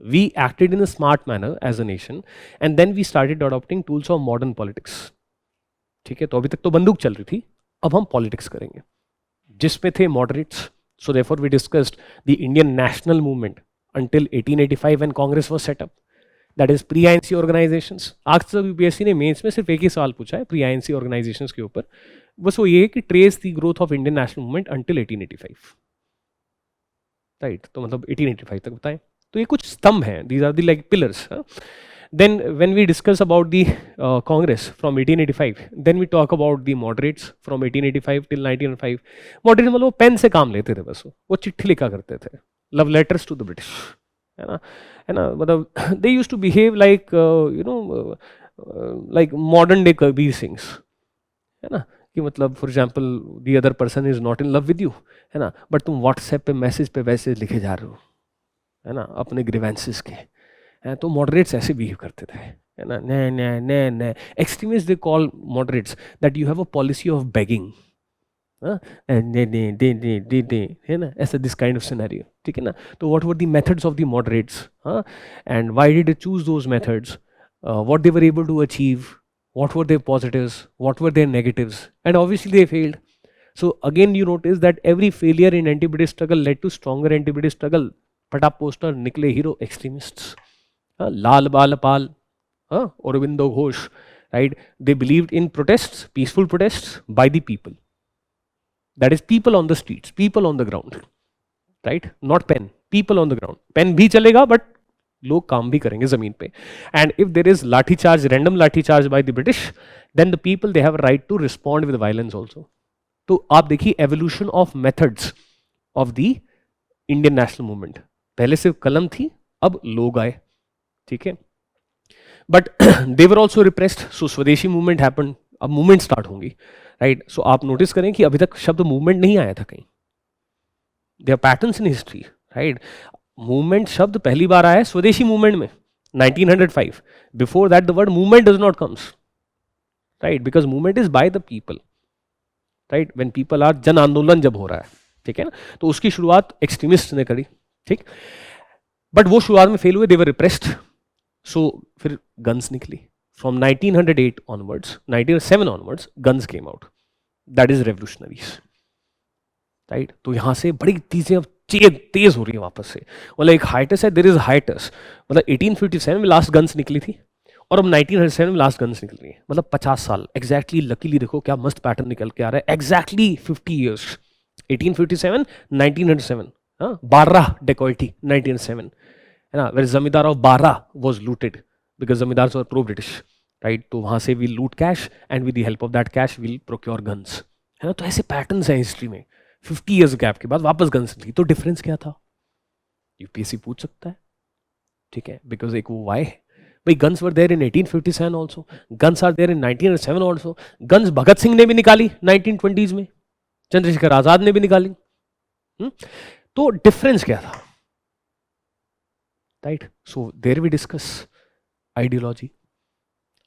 we acted in a smart manner as a nation, and then we started adopting tools of modern politics. ठीक है, तो अभी तक तो बंदूक चल रही थी, अब हम पॉलिटिक्स करेंगे जिसमें थे moderates. So therefore we discussed the Indian national movement until 1885 when Congress was set up. That is pre-INC organizations. आज तक यूपीएससी ने मेंस में सिर्फ एक ही सवाल पूछा है pre-INC organizations के ऊपर, बस वो ये है कि trace the growth of Indian national movement until 1885. Right, तो मतलब 1885 तक बताएं. तो ये कुछ स्तंभ हैं, these are the like pillars. Then when we discuss about the Congress from 1885, then we talk about the moderates from 1885 till 1905. Moderates मतलब वो पेन से काम लेते थे, बस वो चिट्ठी लिखा करते थे, love letters to the British, है ना मतलब they use to behave like like modern day Kabir Singhs, है ना, कि मतलब for example the other person is not in love with you, है ना, बट तुम व्हाट्सएप पे मैसेज पे वैसे लिखे जा रहे हो, है ना, अपने ग्रीवेंसेस के. तो मॉडरेट्स ऐसे बिहेव करते थे, है ना. ने extremist they call moderates that you have a policy of begging, they, है ना, ऐसा दिस काइंड ऑफ सिनेरियो, ठीक है ना. तो what were the methods of the moderates, and why did they choose those methods, what they were able to achieve, what were their positives, what were their negatives, and obviously they failed. So again you notice that every failure in anti-British struggle led to stronger anti-British struggle. Pata poster nikle hero extremists, Lal Bal Pal, Aurobindo Ghosh, right? They believed in protests, peaceful protests by the people. That is people on the streets, people on the ground, right? Not pen, people on the ground. Pen bhi chalega but लोग काम भी करेंगे जमीन पे. And if there is lathi charge, random lathi charge by the British, then the people they have right to respond with violence also. तो आप देखिए evolution of methods of the Indian national movement. पहले सिर्फ कलम थी, अब लोग आए, ठीक है, but they were also repressed. So Swadeshi movement happened, अब मूवमेंट स्टार्ट होंगी, राइट. सो आप नोटिस करें कि अभी तक शब्द मूवमेंट नहीं आया था कहीं. There patterns in history, right. Movement शब्द पहली बार आया है स्वदेशी मूवमेंट में 1905. Before that the word movement does not comes, right, because movement is by the people, right. When people are, जन आंदोलन जब हो रहा है, ठीक है ना, तो उसकी शुरुआत एक्सट्रीमिस्ट ने करी, ठीक, बट वो शुरुआत में फेल हुए, दे वर रिप्रेस्ड. सो फिर गन्स निकली from 1908 onwards, 1907 onwards guns came out, that is revolutionaries, right. तो यहां से बड़ी चीजें अब तेज हो रही है वापस से. मतलब एक हाइटस है, देयर इज हाइटस. मतलब 1857 में लास्ट गन्स निकली थी और अब 1907 में लास्ट गन्स निकल रही है. मतलब 50 साल एग्जैक्टली. लकीली देखो क्या मस्त पैटर्न निकल के आ रहा है. Exactly 50 years. 1857 1907, 12 डेकोइटी 1907, है ना, वेयर जमींदार ऑफ 12 वाज लूटेड बिकॉज जमींदार वर प्रो ब्रिटिश, राइट. तो वहां से we loot cash and with the help of that cash will procure guns, है ना. तो ऐसे पैटर्न्स हैं हिस्ट्री में. 50 ईयर्स गैप के बाद वापस गन्स निकली. तो डिफरेंस क्या था, यूपीएससी पूछ सकता है, ठीक है, बिकॉज एक वो वाई है भाई. Guns were there in 1857 also, guns are there in 1907 also. Guns Bhagat Singh ने भी निकाली 1920s में, चंद्रशेखर आजाद ने भी निकाली. तो डिफरेंस क्या था, right. So there we discuss ideology.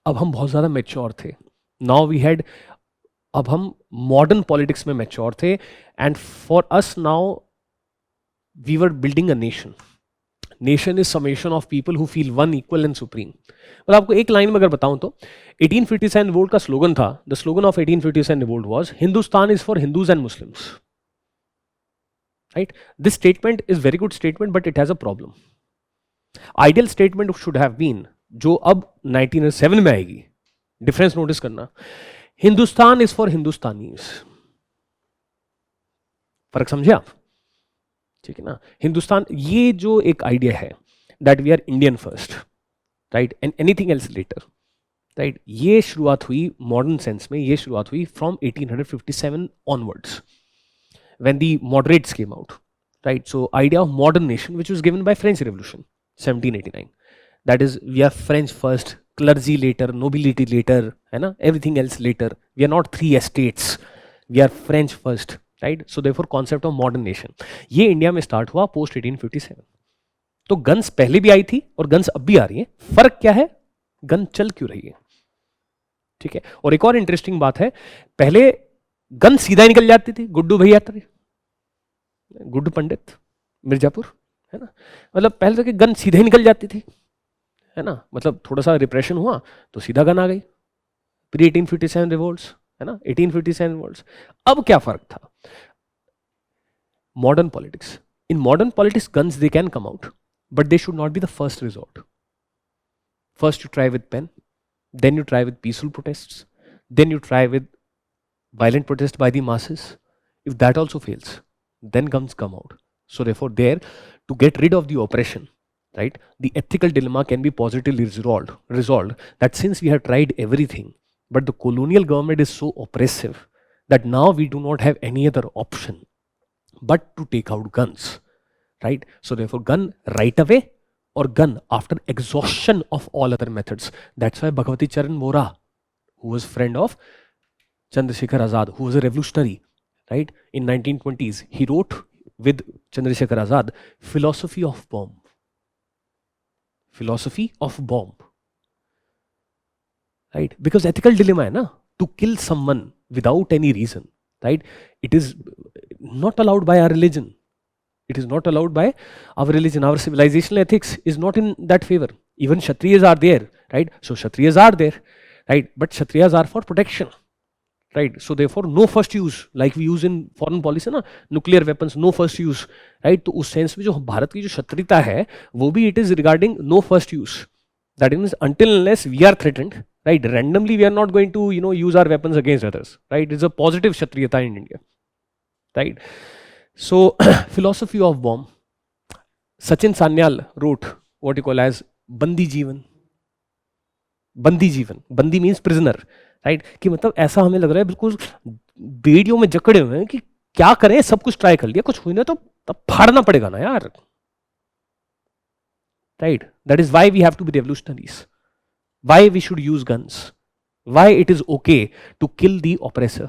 अब हम बहुत ज्यादा मैच्योर थे. नाउ वी हैड, अब हम मॉडर्न पॉलिटिक्स में मैच्योर थे. And for us now we were building a nation. Nation is summation of people who feel one, equal and supreme. और आपको एक लाइन में अगर बताऊं तो 1857 रिवोल्ट का स्लोगन था, the slogan of 1857 revolt was Hindustan is for Hindus and Muslims, right. This statement is very good statement but it has a problem. Ideal statement should have been, जो अब 1907 में आएगी. डिफरेंस नोटिस करना, हिंदुस्तान इज फॉर हिंदुस्तानीज. फर्क समझे आप, ठीक है ना. हिंदुस्तान, ये जो एक आइडिया है that we are Indian first, right, and anything else later, right. ये शुरुआत हुई मॉडर्न सेंस में, ये शुरुआत हुई from 1857 onwards when the moderates came out, right. So idea of modern nation which was given by French revolution 1789, that is we are French first, clergy later, nobility later, है ना, everything else later. We are not three estates. We are French first, right? So therefore concept of modern nation. ये इंडिया में स्टार्ट हुआ पोस्ट 1857. तो गन्स पहले भी आई थी और गन्स अब भी आ रही है. फर्क क्या है, गन चल क्यों रही है, ठीक है। और एक और इंटरेस्टिंग बात है, पहले गन सीधा ही निकल जाती थी, गुड्डू भैया, गुड्डू पंडित मिर्जापुर, है ना, मतलब पहले तो कि गन सीधे ही निकल जाती थी, है ना, मतलब थोड़ा सा रिप्रेशन हुआ तो सीधा गन आ गई, प्री 1857 रिवोल्ट्स, है ना, 1857 रिवोल्ट्स। अब क्या फर्क था, modern politics, in modern politics guns they can come out, but they should not be the first resort. First you try with pen, then you try with peaceful protests, then you try with violent protest by the masses. If that also fails, then guns come out. So therefore there, to get rid of the oppression, right, the ethical dilemma can be positively resolved that since we have tried everything, but the colonial government is so oppressive that now we do not have any other option but to take out guns, right? So therefore gun right away, or gun after exhaustion of all other methods. That's why Bhagavati Charan Vora, who was friend of Chandrasekhar Azad, who was a revolutionary, right, in 1920s, he wrote with Chandrasekhar Azad, philosophy of bomb. Philosophy of bomb. Right? Because ethical dilemma hai na, to kill someone without any reason, right? It is not allowed by our religion. It is not allowed by our religion. Our civilizational ethics is not in that favor. Even Kshatriyas are there, right? So Kshatriyas are there, right? But Kshatriyas are for protection, right? So therefore, no first use, like we use in foreign policy ना, nuclear weapons, no first use, right? तो उस सेंस में जो भारत की जो क्षत्रियता है, वो भी it is regarding no first use. That means until unless we are threatened, right? Randomly we are not going to, use our weapons against others, right? It's a positive kshatriyata in India, right? So philosophy of bomb. Sachin Sanyal wrote what you call as बंदी जीवन. बंदी जीवन, बंदी मीन्स प्रिजनर, राइट, कि मतलब ऐसा हमें लग रहा है बिल्कुल बेड़ियों में जकड़े हुए हैं कि क्या करें, सब कुछ ट्राई कर लिया, कुछ हुई ना तो तब फाड़ना पड़ेगा ना यार, right. That is why we have to be revolutionaries, why we should use guns, why it is okay to kill the oppressor.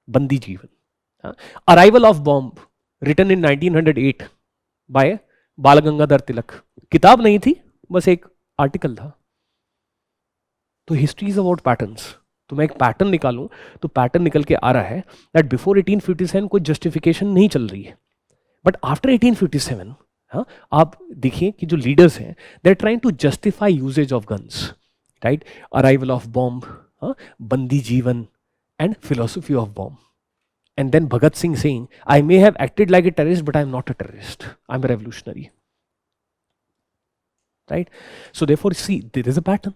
Bandi Jivan. Arrival of bomb written in 1908 by Bal Gangadhar तिलक. किताब नहीं थी, बस एक आर्टिकल था. तो हिस्ट्री इज अबाउट पैटर्न्स. तो मैं एक पैटर्न निकालूं तो पैटर्न निकल के आ रहा है दैट बिफोर 1857 कोई जस्टिफिकेशन नहीं चल रही है, बट आफ्टर 1857 आप देखिए कि जो लीडर्स हैं they are trying to justify usages of guns, right. Arrival of bomb, Bandi Jivan and philosophy of bomb. And then Bhagat Singh saying, I may have acted like a terrorist, but I am not a terrorist. I am a revolutionary. Right? So therefore, see, there is a pattern.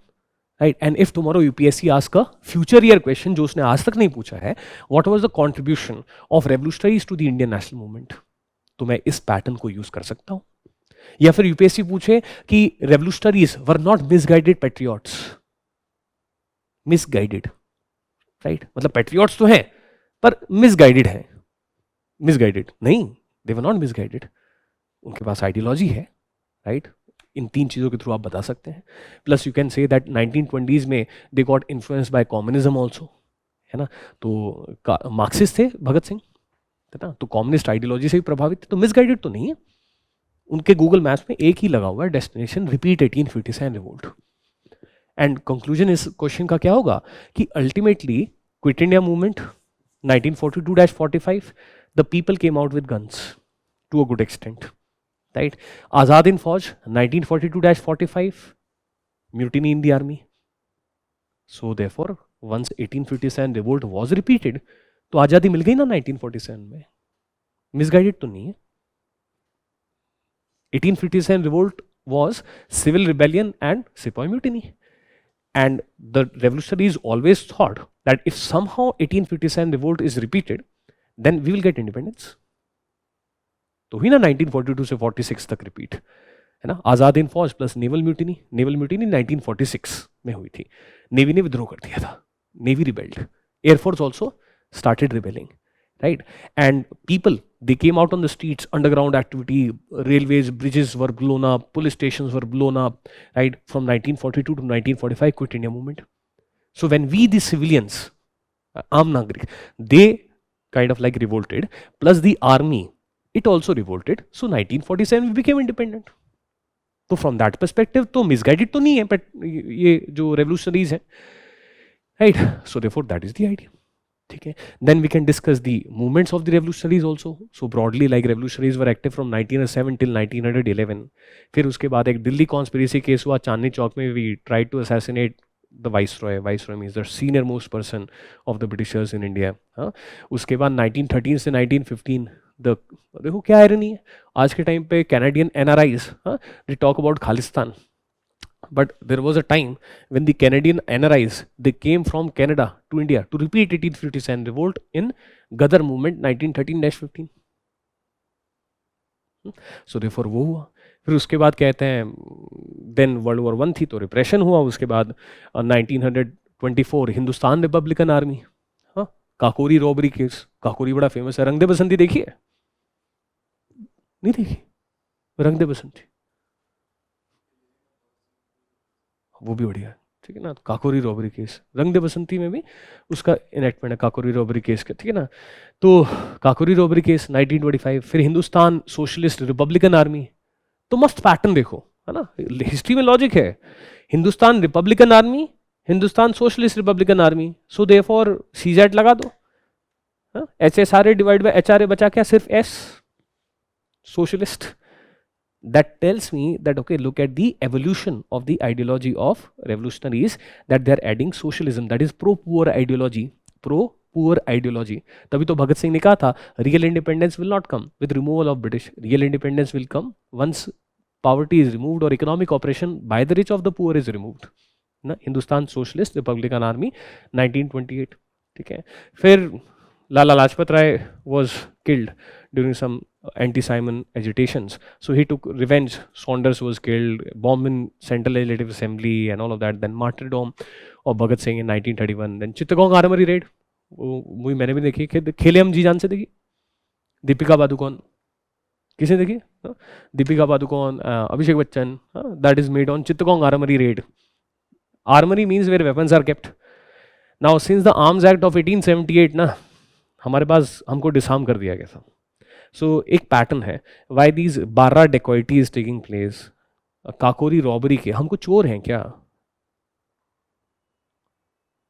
Right? And if tomorrow UPSC asks a future year question, जो उसने आज तक नहीं पूछा है, what was the contribution of revolutionaries to the Indian national movement? तो मैं इस पैटर्न को यूज कर सकता हूं. या फिर यूपीएससी पूछे कि revolutionaries were not misguided patriots. Misguided. Right? मतलब patriots तो हैं, पर मिसगाइडेड है. मिसगाइडेड नहीं, दे वर नॉट मिसगाइडेड. उनके पास आइडियोलॉजी है, राइट. इन तीन चीज़ों के थ्रू आप बता सकते हैं. Plus you can say that 1920s में they got influence by communism also, है ना. तो मार्क्सिस्ट थे भगत सिंह, है ना, तो कम्युनिस्ट आइडियोलॉजी से भी प्रभावित थे. तो मिसगाइडेड तो नहीं है. उनके गूगल मैप्स में एक ही लगा हुआ है, destination repeat 1857 revolt. And conclusion इस क्वेश्चन का क्या होगा कि ultimately quit India movement 1942-45, the people came out with guns to a good extent, right. Azad in Fauj 1942-45, mutiny in the army. So therefore once 1857 revolt was repeated, तो आजादी मिल गई ना 1947 में. मिसगाइडेड तो नहीं है. 1857 revolt was civil rebellion and Sepoy mutiny. And the revolutionaries always thought that if somehow 1857 revolt is repeated, then we will get independence. तो हुई ना 1942 से 46 तक रिपीट, है ना. आजाद इन फौज plus naval mutiny. Naval mutiny 1946 में हुई थी. नेवी ने विद्रोह कर दिया था. Navy rebelled. Air force also started rebelling, right. And people, they came out on the streets, underground activity, railways, bridges were blown up, police stations were blown up, right. From 1942 to 1945 quit India movement. So when we the civilians, Aam Nagrik, they kind of like revolted, plus the army, it also revolted. So 1947 we became independent. तो from that perspective तो misguided तो नहीं है, but ये जो revolutionaries हैं, right? So therefore that is the idea. Okay. Then we can discuss the movements of the revolutionaries also. So broadly, like revolutionaries were active from 1907 till 1911. फिर उसके बाद एक दिल्ली कॉन्स्पिरेसी केस हुआ चांदनी चौक में. We tried to assassinate the viceroy. Viceroy means the senior most person of the Britishers in India. हाँ. उसके बाद 1913 से 1915 the देखो क्या आयरनी है. आज के टाइम पे Canadian NRIs they talk about Khalistan. But there was a time when the Canadian NRIs, they came from Canada to India to repeat 1857 revolt in Gadar movement 1913-15. So therefore वो हुआ. फिर उसके बाद कहते हैं देन वर्ल्ड वॉर 1 थी तो रिप्रेशन हुआ. उसके बाद 1924 हिंदुस्तान रिपब्लिकन आर्मी. हाँ, काकोरी रॉबरी केस. काकोरी बड़ा फेमस है. रंग दे बसंती देखी है? नहीं देखी? रंग दे बसंती वो भी बढ़िया है. ठीक है ना. काकोरी रॉबरी केस, रंग दे बसंती में भी उसका इनेक्टमेंट है काकोरी रॉबरी केस का. ठीक है ना. तो काकोरी रॉबरी केस 1925. फिर हिंदुस्तान सोशलिस्ट रिपब्लिकन आर्मी. तो मस्त पैटर्न देखो, है ना. हिस्ट्री में लॉजिक है. Hindustan Republican army, Hindustan socialist Republican army. So therefore CZ लगा दो. HSRA डिवाइड बाय HRA बचा क्या? सिर्फ S. Socialist. That tells me that okay, look at the evolution of the ideology of revolutionaries, that they are adding socialism, that is pro-poor ideology. Pro-poor ideology. तभी तो भगत सिंह ने कहा था real independence will not come with removal of British. Real independence will come once poverty is removed or economic oppression by the rich of the poor is removed. ना, हिंदुस्तान सोशलिस्ट रिपब्लिकन आर्मी 1928. ठीक है. फिर Lala Lajpat Rai was killed during some anti-Simon agitations. So he took revenge. Saunders was killed, bomb in Central Legislative Assembly and all of that. Then martyrdom of Bhagat Singh in 1931. Then Chittagong armory raid. वो मूवी मैंने भी देखी. खेले हम जी जान से देखी. दीपिका पादुकोण. किसने देखी? Deepika Padukone, Abhishek Bachchan. That is made on Chittagong armory raid. Armory means where weapons are kept. Now since the Arms Act of 1878 ना हमारे पास हमको डिसआर्म कर दिया गया था. सो एक पैटर्न है why these 12 dacoity is taking place. Kakori robbery के हमको चोर हैं क्या?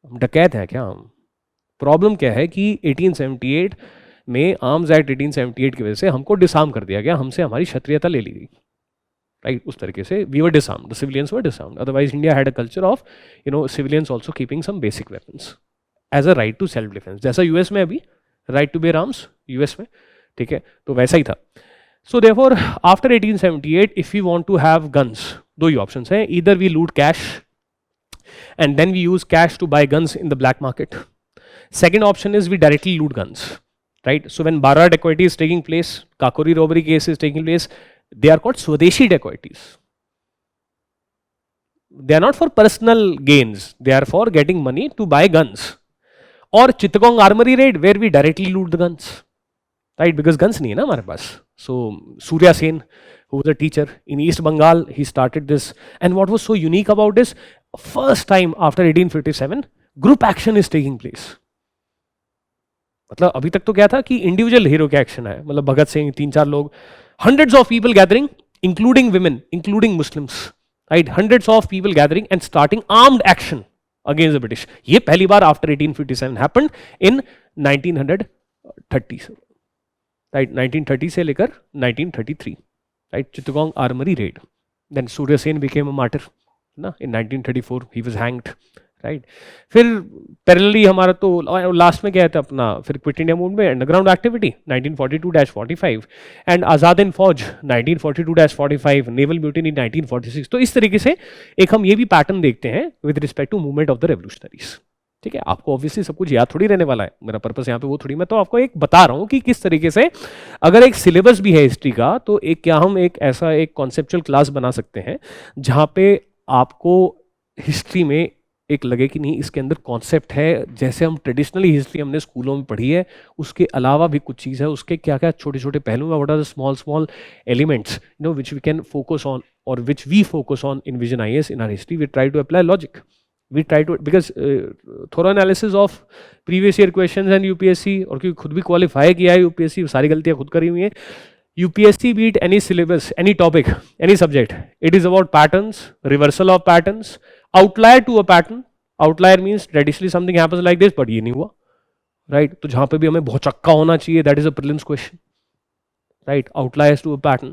हम डकैत हैं क्या? हम प्रॉब्लम क्या है कि 1878 में आर्म्स एक्ट 1878 की वजह से हमको डिसआर्म कर दिया गया. हमसे हमारी क्षत्रियता ले ली गई. राइट. उस तरीके से we were disarmed. The civilians were disarmed. Otherwise India had a culture of civilians also keeping some basic weapons as a right to self defence. जैसा यूएस में अभी right to bear arms US में. ठीक है. तो वैसा ही था. So therefore after 1878 if you want to have guns, दो ही ऑप्शंस हैं. Either we loot cash and then we use cash to bye guns in the black market. Second option is we directly loot guns. Right. So when Bara dacoity is taking place, Kakori robbery case is taking place, they are called Swadeshi dacoities. They are not for personal gains, they are for getting money to buy guns. Or Chittagong armory raid where we directly loot the guns. Right, because guns नहीं है ना हमारे पास. So Surya Sen, who was a teacher in East Bengal, he started this. And what was so unique about this, first time after 1857, group action is taking place. मतलब अभी तक तो क्या था कि इंडिविजुअल हीरो के एक्शन है. मतलब भगत सिंह, 3-4 लोग, hundreds of people gathering, including women, including Muslims. Right, hundreds of people gathering and starting armed action against the British. ये पहली बार after 1857 happened in 1930. Right, 1930 से लेकर 1933. Right, Chittagong armory raid. Then Surya Sen became a martyr. ना, in 1934 he was hanged. Right. फिर पैरेलली हमारा तो लास्ट में क्या था अपना, फिर क्विट इंडिया मूवमेंट में अंडरग्राउंड एक्टिविटी 1942-45 एंड आज़ाद इन फौज 1942-45, नेवल म्यूटिनी 1946. तो इस तरीके से एक हम ये भी पैटर्न देखते हैं with respect to movement of the revolutionaries. ठीक है. आपको ऑब्वियसली सब कुछ याद थोड़ी रहने वाला है. मेरा पर्पस यहाँ पे वो थोड़ी, मैं तो आपको एक बता रहा हूँ कि किस तरीके से अगर एक सिलेबस भी है हिस्ट्री का, तो एक क्या हम एक ऐसा एक कॉन्सेप्चुअल क्लास बना सकते हैं जहाँ पे आपको हिस्ट्री में एक लगे कि नहीं इसके अंदर कॉन्सेप्ट है. जैसे हम ट्रेडिशनली हिस्ट्री हमने स्कूलों में पढ़ी है, उसके अलावा भी कुछ चीज़ है, उसके क्या क्या छोटे छोटे पहलू हैं, what are the small elements which we can focus on और which we focus on in vision IAS in our history. We try to apply logic, we try to, because थोड़ा analysis of previous year question and UPSC, और क्योंकि खुद भी क्वालिफाई किया है UPSC, सारी गलतियाँ खुद करी हुई हैं. UPSC beat any syllabus, any topic, any subject. It is about patterns, reversal of patterns, outlier to a pattern, outlier means traditionally something happens like this but ये नहीं हुआ, राइट? तो जहां पे भी हमें बहुत चक्का होना चाहिए, that is a prelims question, right? Outliers to a pattern,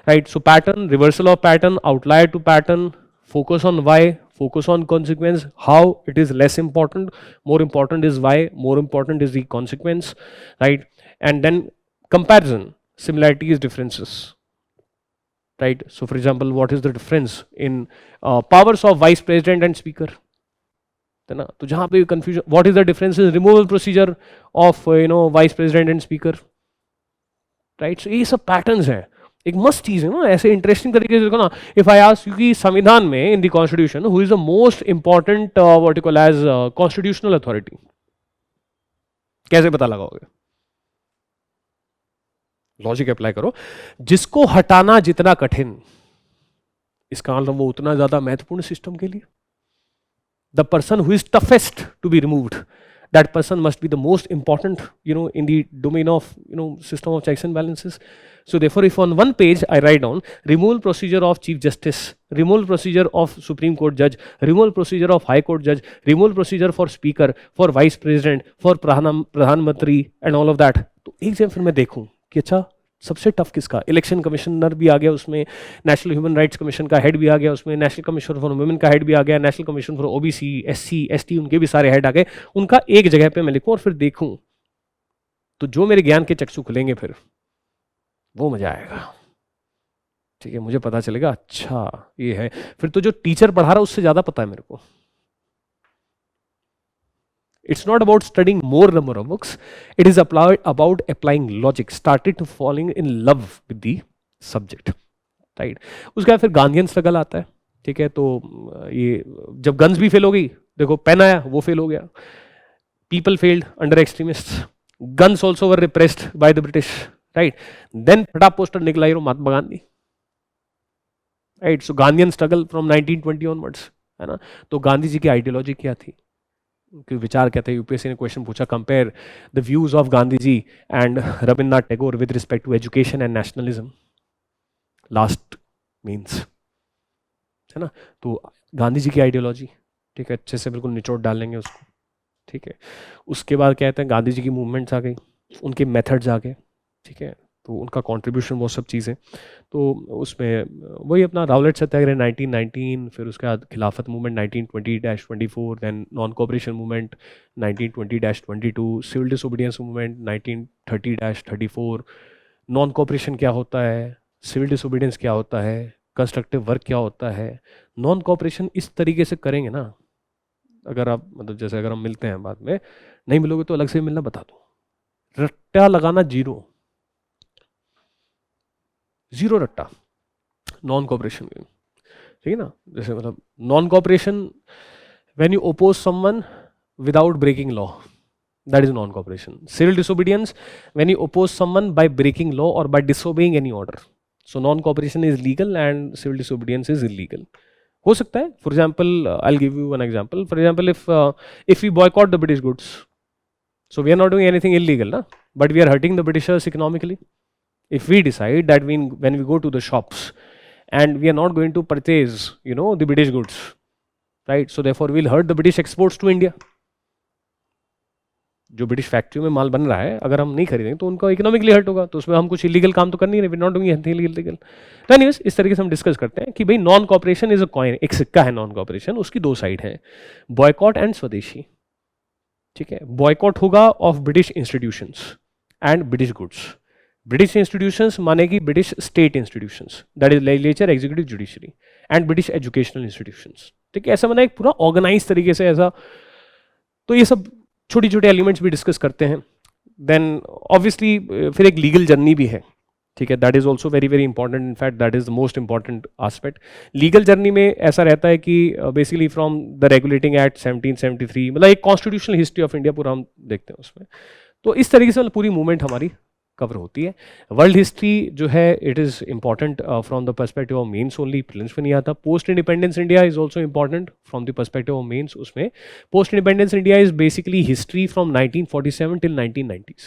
right? So pattern, reversal of pattern, outlier to pattern, focus on why, focus on consequence, how it is less important, more important is why, more important is the consequence, right? And then comparison, similarities, differences, right? So for example, what is the difference in powers of vice president and speaker, है ना? तो जहां पे confusion, what is the difference in removal procedure of vice president and speaker, right? So ये सब पैटर्न्स हैं, एक मस्त चीज है ना, ऐसे इंटरेस्टिंग तरीके से देखो ना। इफ आई आस्क यू कि संविधान में in the constitution who is the most important what you call as constitutional authority, कैसे पता लगाओगे? लॉजिक अप्लाई करो, जिसको हटाना जितना कठिन, इसका मतलब वो उतना ज्यादा महत्वपूर्ण सिस्टम के लिए। The person who is toughest to be removed, that person must be the most important, in the domain of, system of checks and balances. So therefore, if on one page I write down removal procedure of Chief Justice, removal procedure of Supreme Court Judge, removal procedure of High Court Judge, removal procedure for Speaker, for Vice President, for Pradhan Mantri and all of that, तो एक जब फिर मैं देखूं कि अच्छा सबसे टफ किसका, इलेक्शन कमिश्नर भी आ गया उसमें, नेशनल ह्यूमन राइट्स कमीशन का हेड भी आ गया उसमें, नेशनल कमीशन फॉर वुमेन का हेड भी आ गया, national commission for OBC, SC, ST, उनके भी सारे हेड आ गए, उनका एक जगह पे मैं लिखूं और फिर देखूं, तो जो मेरे ज्ञान के चक्षु खुलेंगे फिर वो मजा आएगा, ठीक है? मुझे पता चलेगा अच्छा ये है, फिर तो जो टीचर पढ़ा रहा है उससे ज्यादा पता है मेरे को। It's not about studying more number of books. It is about applying logic, started to falling in love with the subject, right? उसके बाद फिर गांधीयन स्ट्रगल आता है, ठीक है? तो ये जब गन्स भी फेल हो गई, देखो पेन आया वो फेल हो गया, people failed under extremists, guns also were repressed by the British, right? Then Phata Poster Nikla Hero Mahatma Gandhi, right? So Gandhian struggle from 1920 onwards, है ना? तो गांधी जी की आइडियोलॉजी क्या थी, उनके विचार कहते हैं, यूपीएससी ने क्वेश्चन पूछा, compare the views of Gandhi ji and Rabindranath Tagore with respect to education and nationalism, last means, है ना? तो गांधी जी की आइडियोलॉजी, ठीक है, अच्छे से बिल्कुल निचोड़ डालेंगे उसको, ठीक है? उसके बाद कहते हैं गांधी जी की मूवमेंट्स आ गई, उनके मेथड्स आ गए, ठीक है? तो उनका कंट्रीब्यूशन वो सब चीज़ें, तो उसमें वही अपना रावलेट सत्याग्रह 1919, फिर उसके बाद Khilafat movement 1920-24, then non cooperation movement 1920-22, civil disobedience movement 1930-34, non cooperation क्या होता है, सिविल डिसोबीडियंस क्या होता है, कंस्ट्रक्टिव वर्क क्या होता है। नॉन कोऑपरेशन इस तरीके से करेंगे ना, अगर आप मतलब जैसे अगर हम मिलते हैं बाद में, नहीं मिलोगे तो अलग से मिलना, बता दो, रट्टा लगाना जीरो रट्टा, नॉन कोऑपरेशन में, ठीक है ना? जैसे मतलब non cooperation when you oppose someone without breaking law, that is non cooperation. Civil disobedience when you oppose someone by breaking law और by disobeying any order. So non cooperation is legal and civil disobedience is illegal. हो सकता है, for example I will give you one example, for example if we boycott the British goods, so we are not doing anything illegal, na? But we are hurting the Britishers economically. If we decide that when we go to the shops and we are not going to purchase, the British goods, right? So therefore we'll hurt the British exports to India. जो ब्रिटिश फैक्ट्री में माल बन रहा है, अगर हम नहीं खरीदेंगे तो उनका इकोनॉमिकली हर्ट होगा, तो उसमें हम कुछ इलीगल काम तो कर नहीं रहे, we not doing anything illegal. तो एनीवेज इस तरीके से हम डिस्कस करते हैं कि भाई non cooperation is a coin, एक सिक्का है नॉन कॉपरेशन, उसकी दो साइड है, बॉयकॉट एंड स्वदेशी, ठीक है? बॉयकॉट होगा of British institutions and British goods. British institutions माने कि British state institutions, that is legislature, executive, judiciary, and British educational institutions, ठीक है? ऐसा माना एक पूरा ऑर्गेनाइज तरीके से ऐसा। तो ये सब छोटी छोटे एलिमेंट्स भी डिस्कस करते हैं। देन ऑब्वियसली फिर एक लीगल जर्नी भी है, ठीक है? That is also very very important, in fact that is the most important aspect. Legal journey में ऐसा रहता है कि basically from the regulating act 1773, मतलब एक कॉन्स्टिट्यूशनल हिस्ट्री ऑफ इंडिया पूरा हम देखते हैं उसमें। तो इस तरीके से पूरी मूवमेंट हमारी कवर होती है। वर्ल्ड हिस्ट्री जो है it is important from the perspective of mains only, prelims में नहीं आता। Post independence India is also important from the perspective of mains, उसमें post independence India is basically history from 1947 till 1990s,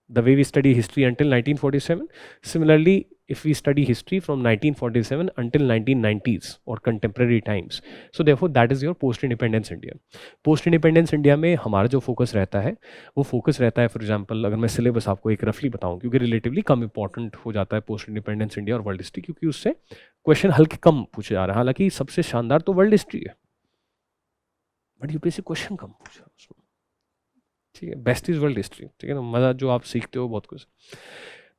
the way we study history until 1947. Similarly, if we study history from 1947 until 1990s or contemporary times, so therefore that is your post independence India. Post independence India में हमारा जो फोकस रहता है वो फोकस रहता है, फॉर एग्जांपल अगर मैं सिलेबस आपको एक रफली बताऊं, क्योंकि रिलेटिवली कम इंपॉर्टेंट हो जाता है पोस्ट इंडिपेंडेंस इंडिया और वर्ल्ड हिस्ट्री, क्योंकि उससे क्वेश्चन हल्के कम पूछे जा रहे हैं। हालांकि सबसे शानदार तो वर्ल्ड हिस्ट्री है, बट यूपीएससी क्वेश्चन कम पूछा उसमें, ठीक है। बेस्ट इज वर्ल्ड हिस्ट्री, ठीक है ना, मज़ा जो आप सीखते हो बहुत कुछ।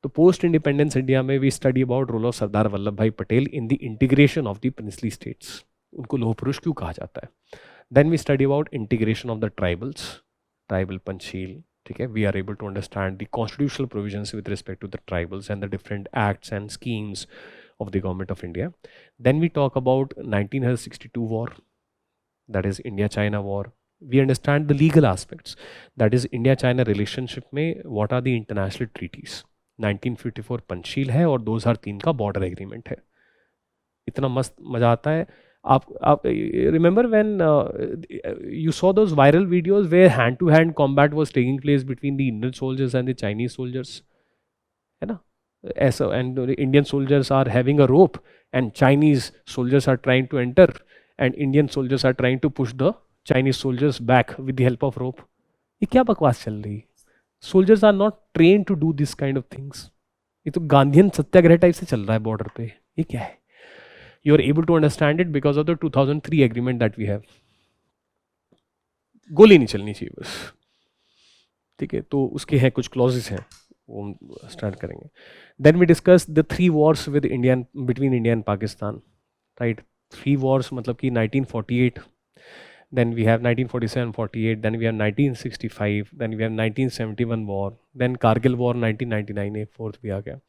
तो पोस्ट इंडिपेंडेंस इंडिया में we study about role of Sardar Vallabh Bhai Patel in the integration of the princely states, उनको लोह पुरुष क्यों कहा जाता है। Then we study about integration of the tribals, tribal Panchsheel, ठीक है। We are able to understand the constitutional provisions with respect to the tribals and the different acts and schemes of the government of India. Then we talk about 1962 war, that is India-China war. We understand the legal aspects, that is India-China relationship में what are the international treaties. 1954 Panchsheel है और 2003 का बॉर्डर एग्रीमेंट है। इतना मस्त मज़ा आता है। आप remember when you saw those viral videos where hand to hand combat was taking place between the Indian soldiers and the Chinese soldiers, है ना, ऐसा, and the Indian soldiers are having a rope and Chinese soldiers are trying to enter and Indian soldiers are trying to push the Chinese soldiers back with the help of rope. ये क्या बकवास चल रही है? Soldiers are not trained to do this kind of things. ये तो गांधीयन सत्याग्रह टाइप से चल रहा है बॉर्डर पे, ये क्या है? You are able to understand it because of the 2003 agreement that we have. गोली नहीं चलनी चाहिए बस, ठीक है। तो उसके हैं कुछ क्लॉजेस हैं, वो स्टार्ट करेंगे। Then we discuss the 3 wars with Indian between India and Pakistan, right. 3 wars मतलब कि 1948, then we have 1947-48, then we have 1965, then we have 1971 war, then Kargil war 1999, एक फोर्थ भी आ गया।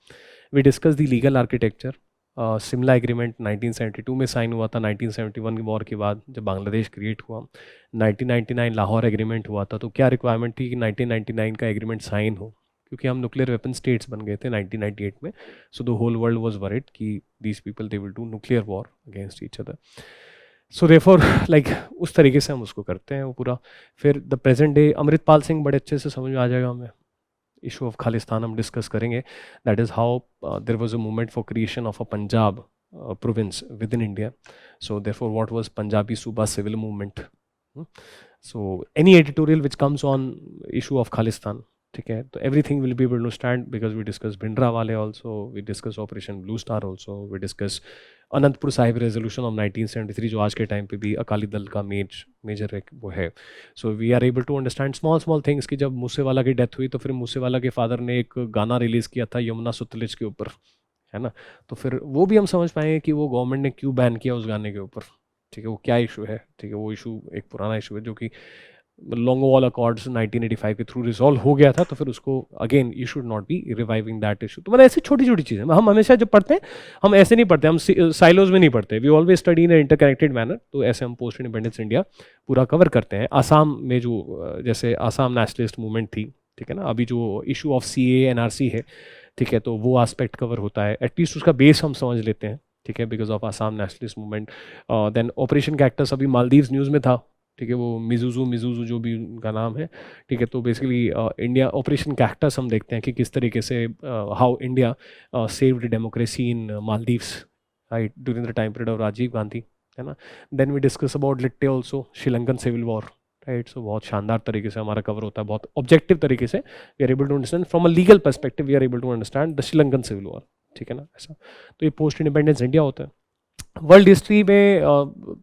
We discuss the legal architecture, Simla agreement 1972 में साइन हुआ था, 1971 की वॉर के बाद जब बांग्लादेश क्रिएट हुआ। 1999 लाहौर एग्रीमेंट हुआ था, तो क्या रिक्वायरमेंट थी कि 1999 का एग्रीमेंट साइन हो, क्योंकि हम न्यूक्लियर वेपन स्टेट्स बन गए थे 1998 में। So the whole world was worried कि these people they will do nuclear war against each other. So therefore like उस तरीके से हम उसको करते हैं वो पूरा। फिर the present day Amritpal Singh बड़े अच्छे से समझ में आ जाएगा हमें। इशू ऑफ खालिस्तान हम डिस्कस करेंगे, that is how there was a movement for creation of a Punjab province within India. So therefore what was Punjabi Suba civil movement. So any editorial which comes on issue of Khalistan, ठीक है, तो everything will be able to stand because we discuss Bhindranwale also, we discuss operation blue star also, we discuss Anandpur Sahib resolution of 1973 जो आज के टाइम पे भी अकाली दल का मेजर एक वो है। So we are able to understand small things कि जब मूसेवाला की डेथ हुई तो फिर मूसेवाला के फादर ने एक गाना रिलीज़ किया था यमुना सुतलिज के ऊपर, है ना, तो फिर वो भी हम समझ पाएंगे कि वो गवर्नमेंट ने क्यों बैन किया उस गाने के ऊपर, ठीक है, वो क्या इशू है, ठीक है। वो इशू एक पुराना इशू है जो कि लॉन्गोवाल अकॉर्ड्स 1985 के थ्रू रिजॉल्व हो गया था, तो फिर उसको again you should not B reviving that issue. तो मतलब ऐसी छोटी छोटी चीज़ें हम हमेशा जब पढ़ते हैं हम ऐसे नहीं पढ़ते, हम साइलोज में नहीं पढ़ते, we always study in interconnected manner. तो ऐसे हम पोस्ट इंडिपेंडेंस इंडिया पूरा कवर करते हैं। आसाम में जो जैसे आसाम नेशनलिस्ट मूवमेंट थी, ठीक है ना, अभी जो इशू ऑफ CAA NRC है, ठीक है, तो वो आस्पेक्ट कवर होता है, एटलीस्ट उसका बेस हम समझ लेते हैं, ठीक है, because of Assam nationalist movement. Then operation cactus अभी मालदीव्स न्यूज़ में था, ठीक है, वो मिजूजू जो भी उनका नाम है, ठीक है। तो बेसिकली इंडिया ऑपरेशन कैक्टस हम देखते हैं कि किस तरीके से how India saved democracy in Maldives, right, during the time period of Rajiv Gandhi, है ना। Then we discuss about LTTE also, Sri Lankan civil war, right. So बहुत शानदार तरीके से हमारा कवर होता है, बहुत ऑब्जेक्टिव तरीके से we are able to understand from a legal perspective, we are able to understand the Sri Lankan civil war, ठीक है ना, ऐसा। तो ये पोस्ट इंडिपेंडेंस इंडिया होता है। वर्ल्ड हिस्ट्री में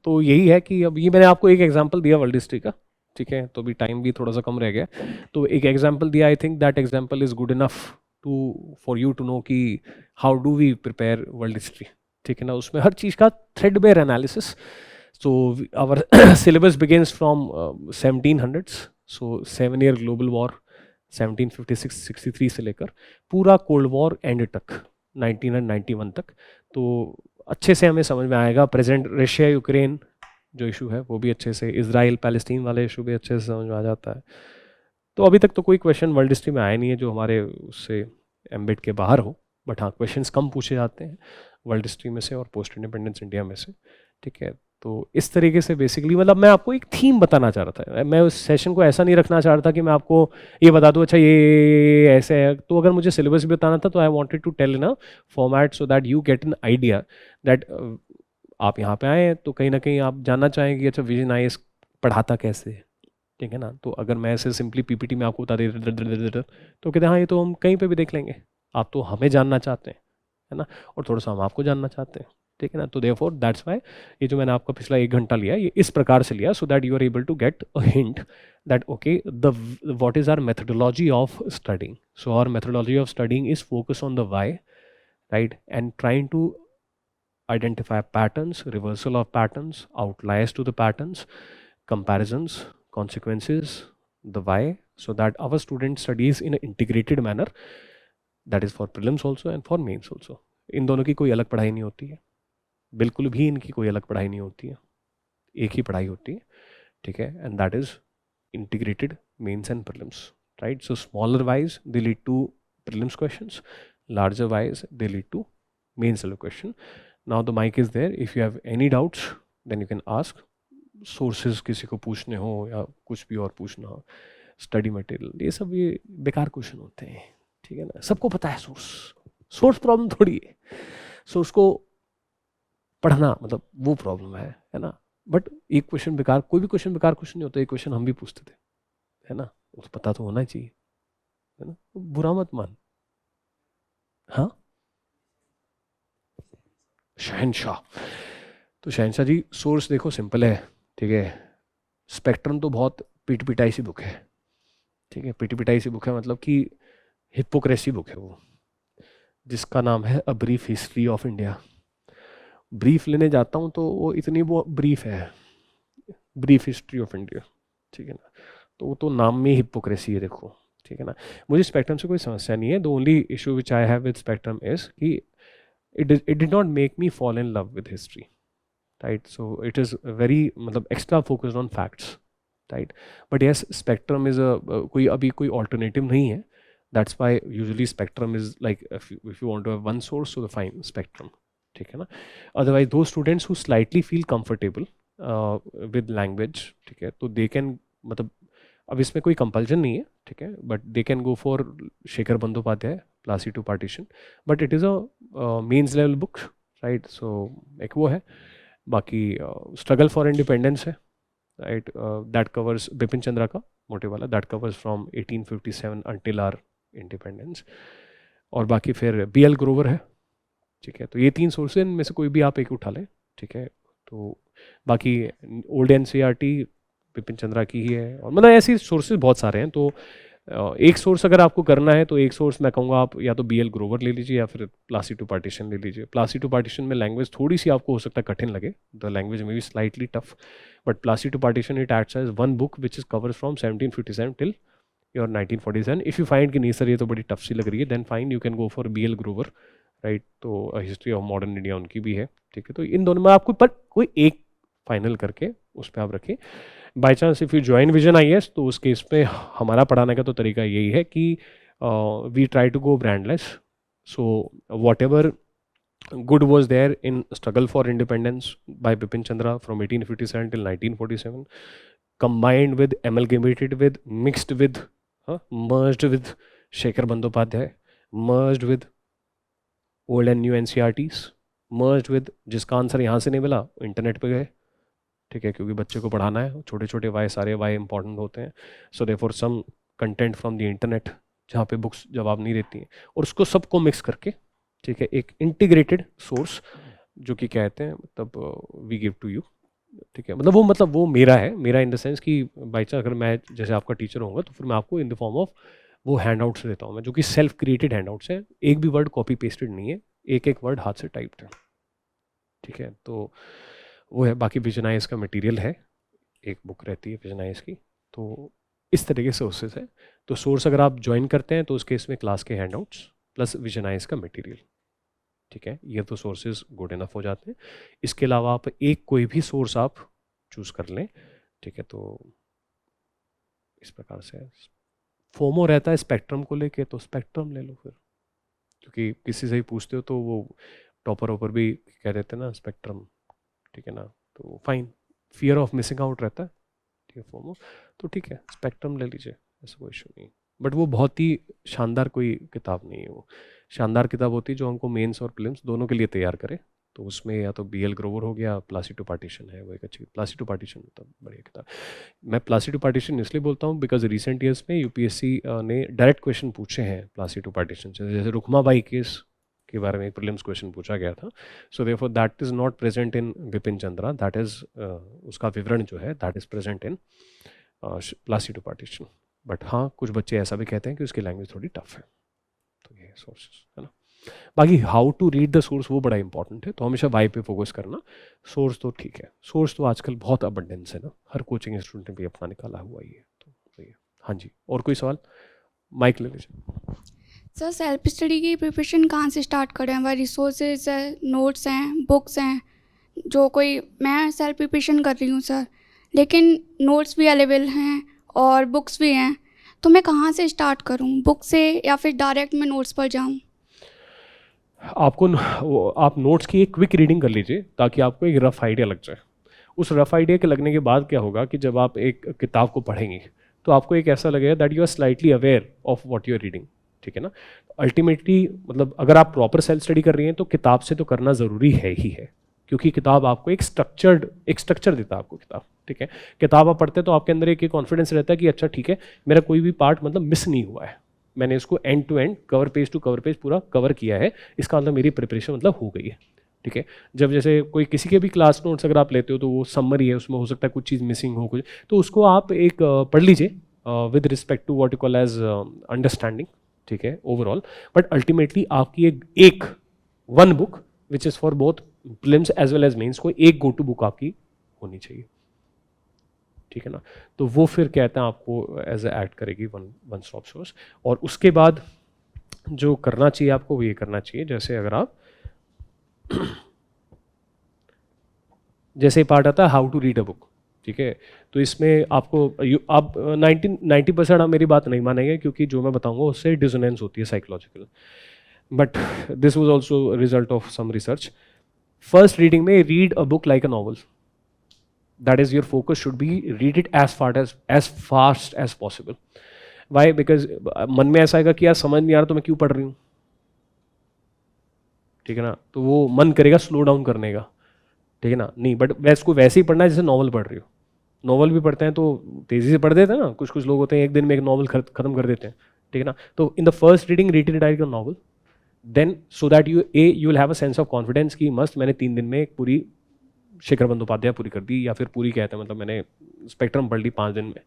तो यही है कि अब ये मैंने आपको एक एग्जांपल दिया वर्ल्ड हिस्ट्री का, ठीक है, तो भी टाइम भी थोड़ा सा कम रह गया, तो एक एग्जांपल दिया। I think that example is good enough to for you to know कि how do we prepare world history, ठीक है ना। उसमें हर चीज़ का threadbare analysis. So our syllabus begins from 1700s, so 7 year global war 1756-63 से लेकर पूरा कोल्ड वॉर एंड तक 1991 तक, तो अच्छे से हमें समझ में आएगा। प्रेजेंट रशिया यूक्रेन जो इशू है वो भी अच्छे से, इजराइल पैलेस्टीन वाले इशू भी अच्छे से समझ में आ जाता है। तो अभी तक तो कोई क्वेश्चन वर्ल्ड हिस्ट्री में आया नहीं है जो हमारे उससे एम्बेड के बाहर हो, बट हाँ क्वेश्चंस कम पूछे जाते हैं वर्ल्ड हिस्ट्री में से और पोस्ट इंडिपेंडेंस इंडिया में से, ठीक है। तो इस तरीके से बेसिकली मतलब मैं आपको एक थीम बताना चाह रहा था, मैं उस सेशन को ऐसा नहीं रखना चाह रहा था कि मैं आपको ये बता दूं अच्छा ये ऐसे है। तो अगर मुझे सिलेबस भी बताना था तो I wanted to tell in a format so that you get an idea that आप यहाँ पे आए हैं तो कहीं ना कहीं आप जानना चाहेंगे कि अच्छा विजन आईएएस पढ़ाता कैसे है, ठीक है ना। तो अगर मैं ऐसे सिंपली पीपीटी में आपको बता दे तो कहते हैं हाँ ये तो हम कहीं पे भी देख लेंगे, आप तो हमें जानना चाहते हैं, है ना, और थोड़ा सा हम आपको जानना चाहते हैं, ठीक है ना। तो देयरफॉर दैट्स वाई ये जो मैंने आपका पिछला 1 घंटा लिया ये इस प्रकार से लिया so that you are able to get a hint that okay the what is our methodology of studying. So our methodology of studying is focus on the why, right, and trying to identify patterns, reversal of patterns, outliers to the patterns, comparisons, consequences, the why, so that our student studies in an integrated manner, that is for prelims also and for mains also। इन दोनों की कोई अलग पढ़ाई नहीं होती है, बिल्कुल भी इनकी कोई अलग पढ़ाई नहीं होती है, एक ही पढ़ाई होती है, ठीक है। And that is integrated mains and prelims, right? So smaller wise they lead to prelims questions, larger wise they lead to mains level question। Now the mic is there, if you have any doubts then you can ask। sources किसी को पूछने हो या कुछ भी और पूछना हो, स्टडी मटेरियल, ये सब ये बेकार क्वेश्चन होते हैं, ठीक है ना। सबको पता है सोर्स प्रॉब्लम थोड़ी है, सोर्स को पढ़ना मतलब वो प्रॉब्लम है ना। बट एक क्वेश्चन बेकार, कोई भी क्वेश्चन बेकार क्वेश्चन नहीं होता, एक क्वेश्चन हम भी पूछते थे, है ना, वो तो पता तो होना ही चाहिए, है ना, बुरा मत मान। हाँ शहनशाह, तो शहनशाह जी सोर्स देखो सिंपल है, ठीक है। स्पेक्ट्रम तो बहुत पीट पिटाई सी बुक है, ठीक है, पीटी पिटाई सी बुक है मतलब कि हिपोक्रेसी बुक है वो, जिसका नाम है a brief history of India. Brief लेने जाता हूँ तो वो इतनी वो ब्रीफ है, ब्रीफ हिस्ट्री ऑफ इंडिया, ठीक है ना। तो वो तो नाम में हिपोक्रेसी है देखो, ठीक है ना। मुझे स्पेक्ट्रम से कोई समस्या नहीं है, the only issue which I have with spectrum is कि it did not make me fall in love with history, right. So it is very मतलब extra focused on facts, right. But yes spectrum is a कोई अभी कोई ऑल्टरनेटिव नहीं है, that's why usually spectrum is like if you want to have one source so the fine spectrum, ठीक है ना। अदरवाइज दो students who slightly feel comfortable with language, ठीक है, तो दे कैन मतलब अब इसमें कोई कंपल्जन नहीं है, ठीक है, but they can go for Shekhar Bandopadhyay Plassey to partition, but it is a mains level book, right. So एक वो है, बाकी स्ट्रगल फॉर इंडिपेंडेंस है, right, that covers Bipin Chandra का मोटे वाला, that covers from 1857 until our independence. और बाकी फिर बी एल ग्रोवर है, ठीक है। तो ये 3 सोर्स इनमें से कोई भी आप एक उठा लें, ठीक है। तो बाकी ओल्ड एनसीईआरटी बिपिन चंद्रा की ही है, और मतलब ऐसी सोर्सेज बहुत सारे हैं। तो एक सोर्स अगर आपको करना है तो एक सोर्स मैं कहूँगा आप या तो बी एल ग्रोवर ले लीजिए या फिर प्लासी टू पार्टीशन ले लीजिए। प्लासी टू पार्टीशन में लैंग्वेज थोड़ी सी आपको हो सकता है कठिन लगे, द लैंग्वेज में भी slightly tough, but Plassey to partition it acts as one book which is covers from 1757 till your 1947। If you find कि नहीं सर ये तो बड़ी टफ सी लग रही है, then fine you can go for B L Grover, right. तो हिस्ट्री ऑफ मॉडर्न इंडिया उनकी भी है, ठीक है। तो इन दोनों में आपको पर कोई एक फाइनल करके उस पर आप रखें। By chance if you join vision IAS तो उस केस पे हमारा पढ़ाने का तो तरीका यही है कि we try to go brandless. So whatever good was there in struggle for independence by Bipin Chandra from 1857 till 1947, combined with, amalgamated with, mixed with, merged with Shekhar Bandyopadhyay, merged with old and new NCRTs, merged with जिसका आंसर यहाँ से नहीं मिला इंटरनेट पे गए, ठीक है, क्योंकि बच्चे को पढ़ाना है, छोटे छोटे वाई सारे वाई इंपॉर्टेंट होते हैं। So therefore some content from the internet जहाँ पे बुक्स जवाब नहीं देती हैं, और उसको सबको मिक्स करके, ठीक है, एक इंटीग्रेटेड सोर्स जो कि कहते हैं मतलब वी गिव टू यू, ठीक है। मतलब वो मेरा है, मेरा इन द सेंस कि बाई चांस अगर मैं जैसे आपका टीचर होऊंगा तो फिर मैं आपको इन द फॉर्म ऑफ वो हैंड आउट्स देता हूँ मैं, जो कि सेल्फ क्रिएटेड हैंड आउट्स हैं, एक भी वर्ड कॉपी पेस्टेड नहीं है, एक एक वर्ड हाथ से टाइप्ड है, ठीक है। तो वो है, बाकी विजनाइज का मटेरियल है, एक बुक रहती है विजनाइज की। तो इस तरह के सोर्सेज है। तो सोर्स अगर आप ज्वाइन करते हैं तो उसके इसमें क्लास के हैंडआउट्स प्लस विजनाइज का मटेरियल, ठीक है, ये तो सोर्सेज गुड इनफ हो जाते हैं। इसके अलावा आप एक कोई भी सोर्स आप चूज कर लें, ठीक है। तो इस प्रकार से फोमो रहता है स्पेक्ट्रम को लेके, तो स्पेक्ट्रम ले लो फिर, क्योंकि किसी से ही पूछते हो तो वो टॉपर ओपर भी कह देते हैं ना स्पेक्ट्रम, ठीक है ना। तो fine, fear of missing out रहता है, ठीक है फॉर्मो, तो ठीक है स्पेक्ट्रम ले लीजिए, ऐसा कोई इशू नहीं। बट वो बहुत ही शानदार कोई किताब नहीं है, वो शानदार किताब होती है जो हमको मेंस और प्रीलिम्स दोनों के लिए तैयार करे। तो उसमें या तो BL ग्रोवर हो गया, प्लासी टू पार्टीशन है वो एक अच्छी, प्लासी टू पार्टीशन मतलब बढ़िया किताब। मैं प्लासी टू पार्टीशन इसलिए बोलता हूँ बिकॉज रिसेंट ईयर्स में UPSC ने डायरेक्ट क्वेश्चन पूछे हैं प्लासी टू पार्टीशन से, जैसे रुकमाबाई केस के बारे में एक प्रीलिम्स क्वेश्चन पूछा गया था। So therefore that is not present in Vipin Chandra, that is उसका विवरण जो है that is present in Plassey to partition. But हाँ कुछ बच्चे ऐसा भी कहते हैं कि उसकी लैंग्वेज थोड़ी टफ है, तो ये सोर्सेस है ना। बाकी how to read the source वो बड़ा इंपॉर्टेंट है, तो हमेशा वाई पे फोकस करना। सोर्स तो ठीक है, सोर्स तो आजकल बहुत अबंडेंस है ना, हर कोचिंग इंस्टीट्यूट ने भी अपना निकाला हुआ ही है, तो ये हाँ जी। और कोई सवाल, माइक ले लीजिए। सर सेल्फ स्टडी की प्रिपरेशन कहाँ से स्टार्ट करें? वह रिसोर्सेज है, नोट्स हैं, बुक्स हैं, जो कोई मैं सेल्फ प्रिपरेशन कर रही हूँ सर, लेकिन नोट्स भी अवेलेबल हैं और बुक्स भी हैं, तो मैं कहाँ से स्टार्ट करूँ, बुक से या फिर डायरेक्ट मैं नोट्स पर जाऊँ? आपको आप नोट्स की एक क्विक रीडिंग कर लीजिए ताकि आपको एक रफ़ आइडिया लग जाए। उस रफ़ आइडिया के लगने के बाद क्या होगा कि जब आप एक किताब को पढ़ेंगे तो आपको एक ऐसा लगेगा that you are slightly aware of what you are reading, ठीक है ना। अल्टीमेटली मतलब अगर आप प्रॉपर सेल्फ स्टडी कर रही हैं तो किताब से तो करना ज़रूरी है ही है, क्योंकि किताब आपको एक स्ट्रक्चर देता है आपको किताब, ठीक है। किताब आप पढ़ते हैं तो आपके अंदर एक कॉन्फिडेंस रहता है कि अच्छा ठीक है मेरा कोई भी पार्ट मतलब मिस नहीं हुआ है, मैंने इसको end to end cover page to cover page पूरा कवर किया है, इसका मतलब मेरी प्रिपरेशन मतलब हो गई है, ठीक है। जब जैसे कोई किसी के भी क्लास नोट्स अगर आप लेते हो तो वो समरी है, उसमें हो सकता है कुछ चीज़ मिसिंग हो कुछ, तो उसको आप एक पढ़ लीजिए with respect to what you call as understanding, ठीक है ओवरऑल। बट अल्टीमेटली आपकी एक one book which is for both prelims as well as mains को एक गो टू बुक आपकी होनी चाहिए, ठीक है ना। तो वो फिर कहते हैं आपको एज ए एक्ट करेगी वन स्टॉप सोर्स। और उसके बाद जो करना चाहिए आपको वो ये करना चाहिए, जैसे अगर आप जैसे पार्ट आता है how to read a book, ठीक है, तो इसमें आपको आप 90% आप मेरी बात नहीं मानेंगे क्योंकि जो मैं बताऊंगा उससे डिसोनेंस होती है psychological, but this was also result of some research. First reading में read a book like a novel, that is your focus should be read it as fast as possible. Why? Because मन में ऐसा आएगा कि यार समझ नहीं आ रहा तो मैं क्यों पढ़ रही हूँ, ठीक है ना, तो वो मन करेगा स्लो डाउन करने का, ठीक है ना। नहीं, बट इसको वैसे ही पढ़ना है जैसे नॉवल पढ़ रही हो। नॉवल भी पढ़ते हैं तो तेज़ी से पढ़ देते हैं ना, कुछ कुछ लोग होते हैं एक दिन में एक नॉवल खत्म कर देते हैं, ठीक है ना। तो in the first reading read it like a novel, then so that you will have a sense of confidence कि मस्त मैंने 3 दिन में एक पूरी शेखर बंदोपाध्याय पूरी कर दी, या फिर पूरी कहते हैं मतलब मैंने स्पेक्ट्रम पढ़ ली 5 दिन में,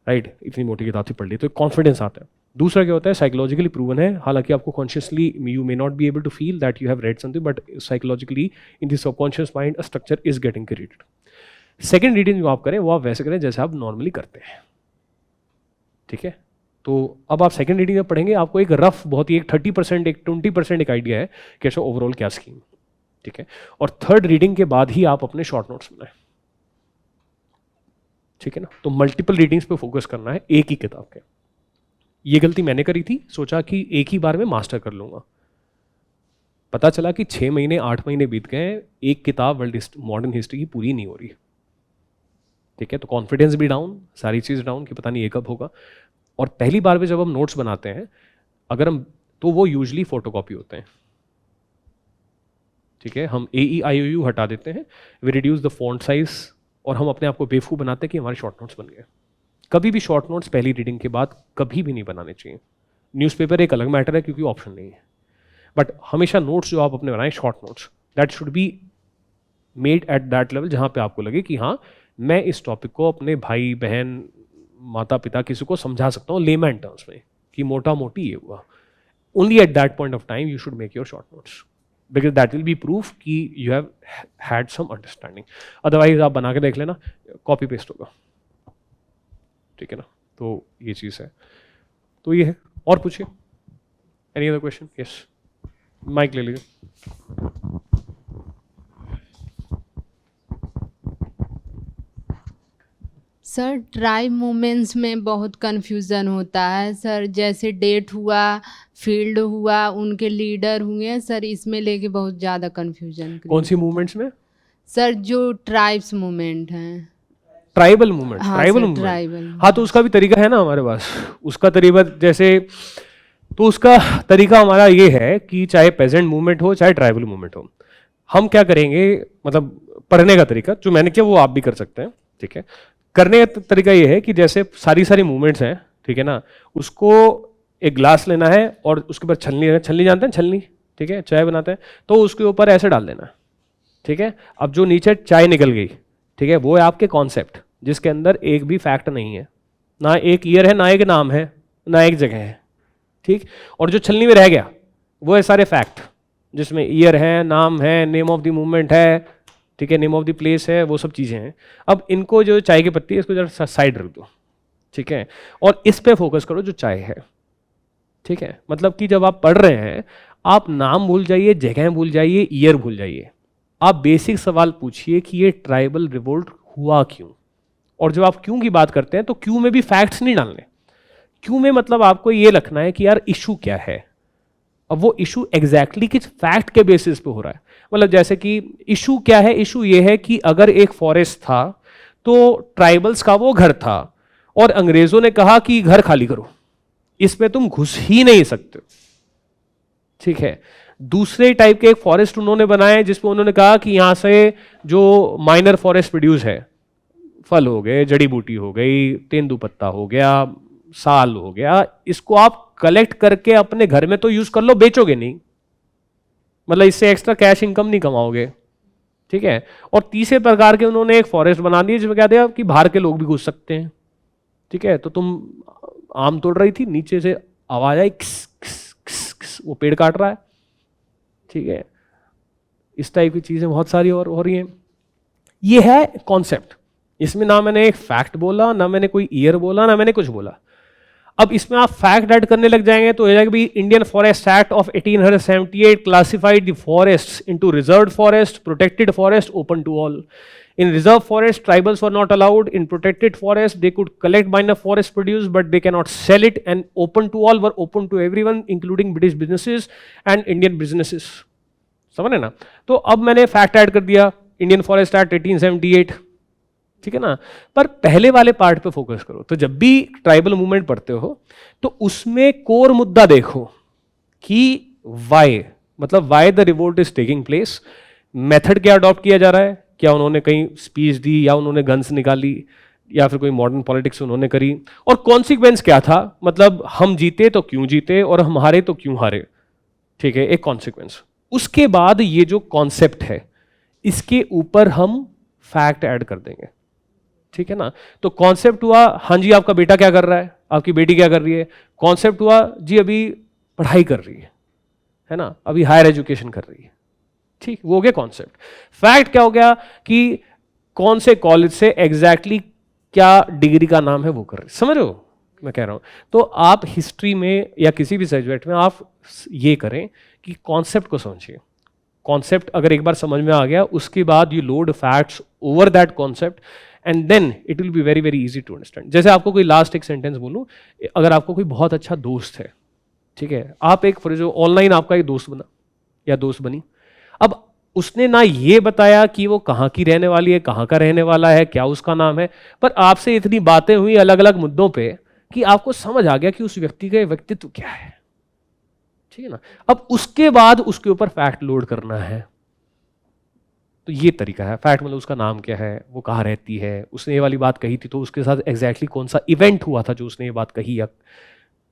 राइट, इतनी मोटी किताब से पढ़ ली, तो कॉन्फिडेंस आता है। दूसरा क्या होता है, साइकोलॉजिकली प्रूवन है, हालांकि आपको consciously you may not be able to feel that you have read something, but psychologically in the subconscious mind a structure is getting created. Second reading जो आप करें वो आप वैसे करें जैसे आप नॉर्मली करते हैं, ठीक है। तो अब आप सेकेंड रीडिंग में पढ़ेंगे, आपको एक रफ बहुत ही एक 30% एक 20% एक आइडिया है कि ऐसा ओवरऑल क्या स्कीम, ठीक है। और थर्ड रीडिंग के बाद ही आप अपने शॉर्ट नोट्स बनाएं, ठीक है ना। तो मल्टीपल रीडिंग्स पे फोकस करना है एक ही किताब के। ये गलती मैंने करी थी, सोचा कि एक ही बार में मास्टर कर लूंगा, पता चला कि 6 महीने 8 महीने बीत गए, एक किताब वर्ल्ड मॉडर्न हिस्ट्री की पूरी नहीं हो रही, ठीक है। तो कॉन्फिडेंस भी डाउन, सारी चीज़ डाउन कि पता नहीं ये कब होगा। और पहली बार में जब हम नोट्स बनाते हैं अगर हम, तो वो यूजली फोटोकॉपी होते हैं, ठीक है। हम AEIOU हटा देते हैं, we reduce the font size, और हम अपने आप को बेवकूफ़ बनाते हैं कि हमारे शॉर्ट नोट्स बन गए। कभी भी शॉर्ट नोट्स पहली रीडिंग के बाद कभी भी नहीं बनाने चाहिए। न्यूज़पेपर एक अलग मैटर है क्योंकि ऑप्शन नहीं है, बट हमेशा नोट्स जो आप अपने बनाएं short notes, that should be made at that level जहाँ पे आपको लगे कि हाँ मैं इस टॉपिक को अपने भाई बहन माता पिता किसी को समझा सकता हूँ लेमैन टर्म्स में कि मोटा मोटी ये हुआ। Only at that point of time you should make your short notes, because that will be proof कि you have had some understanding. Otherwise आप बना के देख लेना, कॉपी पेस्ट होगा, ठीक है ना। तो ये चीज़ है, तो ये है। और पूछिए, any other question? Yes, mike ले लीजिए। सर ट्राई मूवमेंट्स में बहुत कन्फ्यूज़न होता है सर, जैसे डेट हुआ, फील्ड हुआ, उनके लीडर हुए सर, इसमें लेके बहुत ज़्यादा कन्फ्यूजन। कौन सी मूवमेंट्स में? सर जो ट्राइब्स मूवमेंट हैं। ट्राइबल मूवमेंट, हाँ ट्राइबल सर, मूवमेंट, ट्राइबल। हाँ तो उसका भी तरीका है ना हमारे पास। उसका तरीका जैसे, तो उसका तरीका हमारा ये है कि चाहे पेजेंट मूवमेंट हो चाहे ट्राइबल मूवमेंट हो, हम क्या करेंगे, मतलब पढ़ने का तरीका जो मैंने किया वो आप भी कर सकते हैं, ठीक है। करने का तरीका ये है कि जैसे सारी सारी मूवमेंट्स हैं, ठीक है ना, उसको एक ग्लास लेना है और उसके ऊपर छलनी, छलनी जानते हैं छलनी, ठीक है, चाय बनाते हैं, तो उसके ऊपर ऐसे डाल देना, ठीक है। अब जो नीचे चाय निकल गई, ठीक है, वो है आपके कॉन्सेप्ट, जिसके अंदर एक भी फैक्ट नहीं है, ना एक ईयर है, ना एक नाम है, ना एक जगह है, ठीक। और जो छलनी में रह गया वो है सारे फैक्ट, जिसमें ईयर है, नाम है, नेम ऑफ द मूवमेंट है, ठीक है, नेम ऑफ द प्लेस है, वो सब चीज़ें हैं। अब इनको जो चाय की पत्ती है इसको जरा साइड रख दो, ठीक है, और इस पे फोकस करो जो चाय है, ठीक है। मतलब कि जब आप पढ़ रहे हैं, आप नाम भूल जाइए, जगह भूल जाइए, ईयर भूल जाइए, आप बेसिक सवाल पूछिए कि ये ट्राइबल रिवोल्ट हुआ क्यों। और जब आप क्यों की बात करते हैं तो क्यों में भी फैक्ट्स नहीं डालने, क्यों में मतलब आपको ये रखना है कि यार इशू क्या है। अब वो इशू एग्जैक्टली किस फैक्ट के बेसिस पे हो रहा है, मतलब जैसे कि इशू क्या है, इशू ये है कि अगर एक फॉरेस्ट था तो ट्राइबल्स का वो घर था और अंग्रेजों ने कहा कि घर खाली करो, इसमें तुम घुस ही नहीं सकते, ठीक है। दूसरे टाइप के एक फॉरेस्ट उन्होंने बनाए जिसमें उन्होंने कहा कि यहां से जो माइनर फॉरेस्ट प्रोड्यूस है, फल हो गए, जड़ी बूटी हो गई, तेंदुपत्ता हो गया, साल हो गया, इसको आप कलेक्ट करके अपने घर में तो यूज कर लो, बेचोगे नहीं, मतलब इससे एक्स्ट्रा कैश इनकम नहीं कमाओगे, ठीक है। और तीसरे प्रकार के उन्होंने एक फॉरेस्ट बना दिए जिसमें क्या दिया कि बाहर के लोग भी घुस सकते हैं, ठीक है। तो तुम आम तोड़ रही थी, नीचे से आवाज आई किस किस किस किस, वो पेड़ काट रहा है, ठीक है। इस टाइप की चीजें बहुत सारी और हो रही हैं। ये है कॉन्सेप्ट, इसमें ना मैंने एक फैक्ट बोला, ना मैंने कोई ईयर बोला, ना मैंने कुछ बोला। अब इसमें आप फैक्ट ऐड करने लग जाएंगे तो हो जाएगा भी Indian forest act of 1878 classified the forest into reserved forest, protected forest, open to all. In reserve forest, tribals were not allowed. In protected forest, they could collect minor forest produce, but they cannot sell it. And open to all were open to everyone, including British businesses and Indian businesses. समझ रहे ना? तो अब मैंने फैक्ट ऐड कर दिया, इंडियन फॉरेस्ट एक्ट 1878, ठीक है ना। पर पहले वाले पार्ट पे फोकस करो। तो जब भी ट्राइबल मूवमेंट पढ़ते हो तो उसमें कोर मुद्दा देखो कि वाई, मतलब why the revolt is taking place, method क्या अडॉप्ट किया जा रहा है, क्या उन्होंने कहीं स्पीच दी या उन्होंने गन्स निकाली या फिर कोई मॉडर्न पॉलिटिक्स उन्होंने करी, और कॉन्सिक्वेंस क्या था, मतलब हम जीते तो क्यों जीते और हम हारे तो क्यों हारे, ठीक है, एक कॉन्सिक्वेंस। उसके बाद ये जो कॉन्सेप्ट है इसके ऊपर हम फैक्ट ऐड कर देंगे, ठीक है ना। तो कॉन्सेप्ट हुआ, हाँ जी आपका बेटा क्या कर रहा है, आपकी बेटी क्या कर रही है। कॉन्सेप्ट हुआ जी अभी पढ़ाई कर रही है ना, अभी हायर एजुकेशन कर रही है, ठीक, वो हो गया कॉन्सेप्ट। फैक्ट क्या हो गया कि कौन से कॉलेज से एग्जैक्टली क्या डिग्री का नाम है वो कर रहे, समझ रहे हो मैं कह रहा हूं। तो आप हिस्ट्री में या किसी भी सब्जेक्ट में आप ये करें कि कॉन्सेप्ट को समझिए। कॉन्सेप्ट अगर एक बार समझ में आ गया, उसके बाद you load facts over that concept and then it will be very very easy to understand. जैसे आपको कोई लास्ट एक सेंटेंस बोलूं, अगर आपको कोई बहुत अच्छा दोस्त है, ठीक है, आप एक फॉर जो ऑनलाइन आपका एक दोस्त बना या दोस्त बनी, अब उसने ना ये बताया कि वो कहाँ की रहने वाली है, कहाँ का रहने वाला है, क्या उसका नाम है, पर आपसे इतनी बातें हुई अलग अलग मुद्दों पे कि आपको समझ आ गया कि उस व्यक्ति का व्यक्तित्व क्या है, ठीक है ना। अब उसके बाद उसके ऊपर फैक्ट लोड करना है। तो ये तरीका है फैक्ट, मतलब उसका नाम क्या है, वो कहाँ रहती है, उसने ये वाली बात कही थी तो उसके साथ एग्जैक्टली कौन सा इवेंट हुआ था जो उसने ये बात कही, या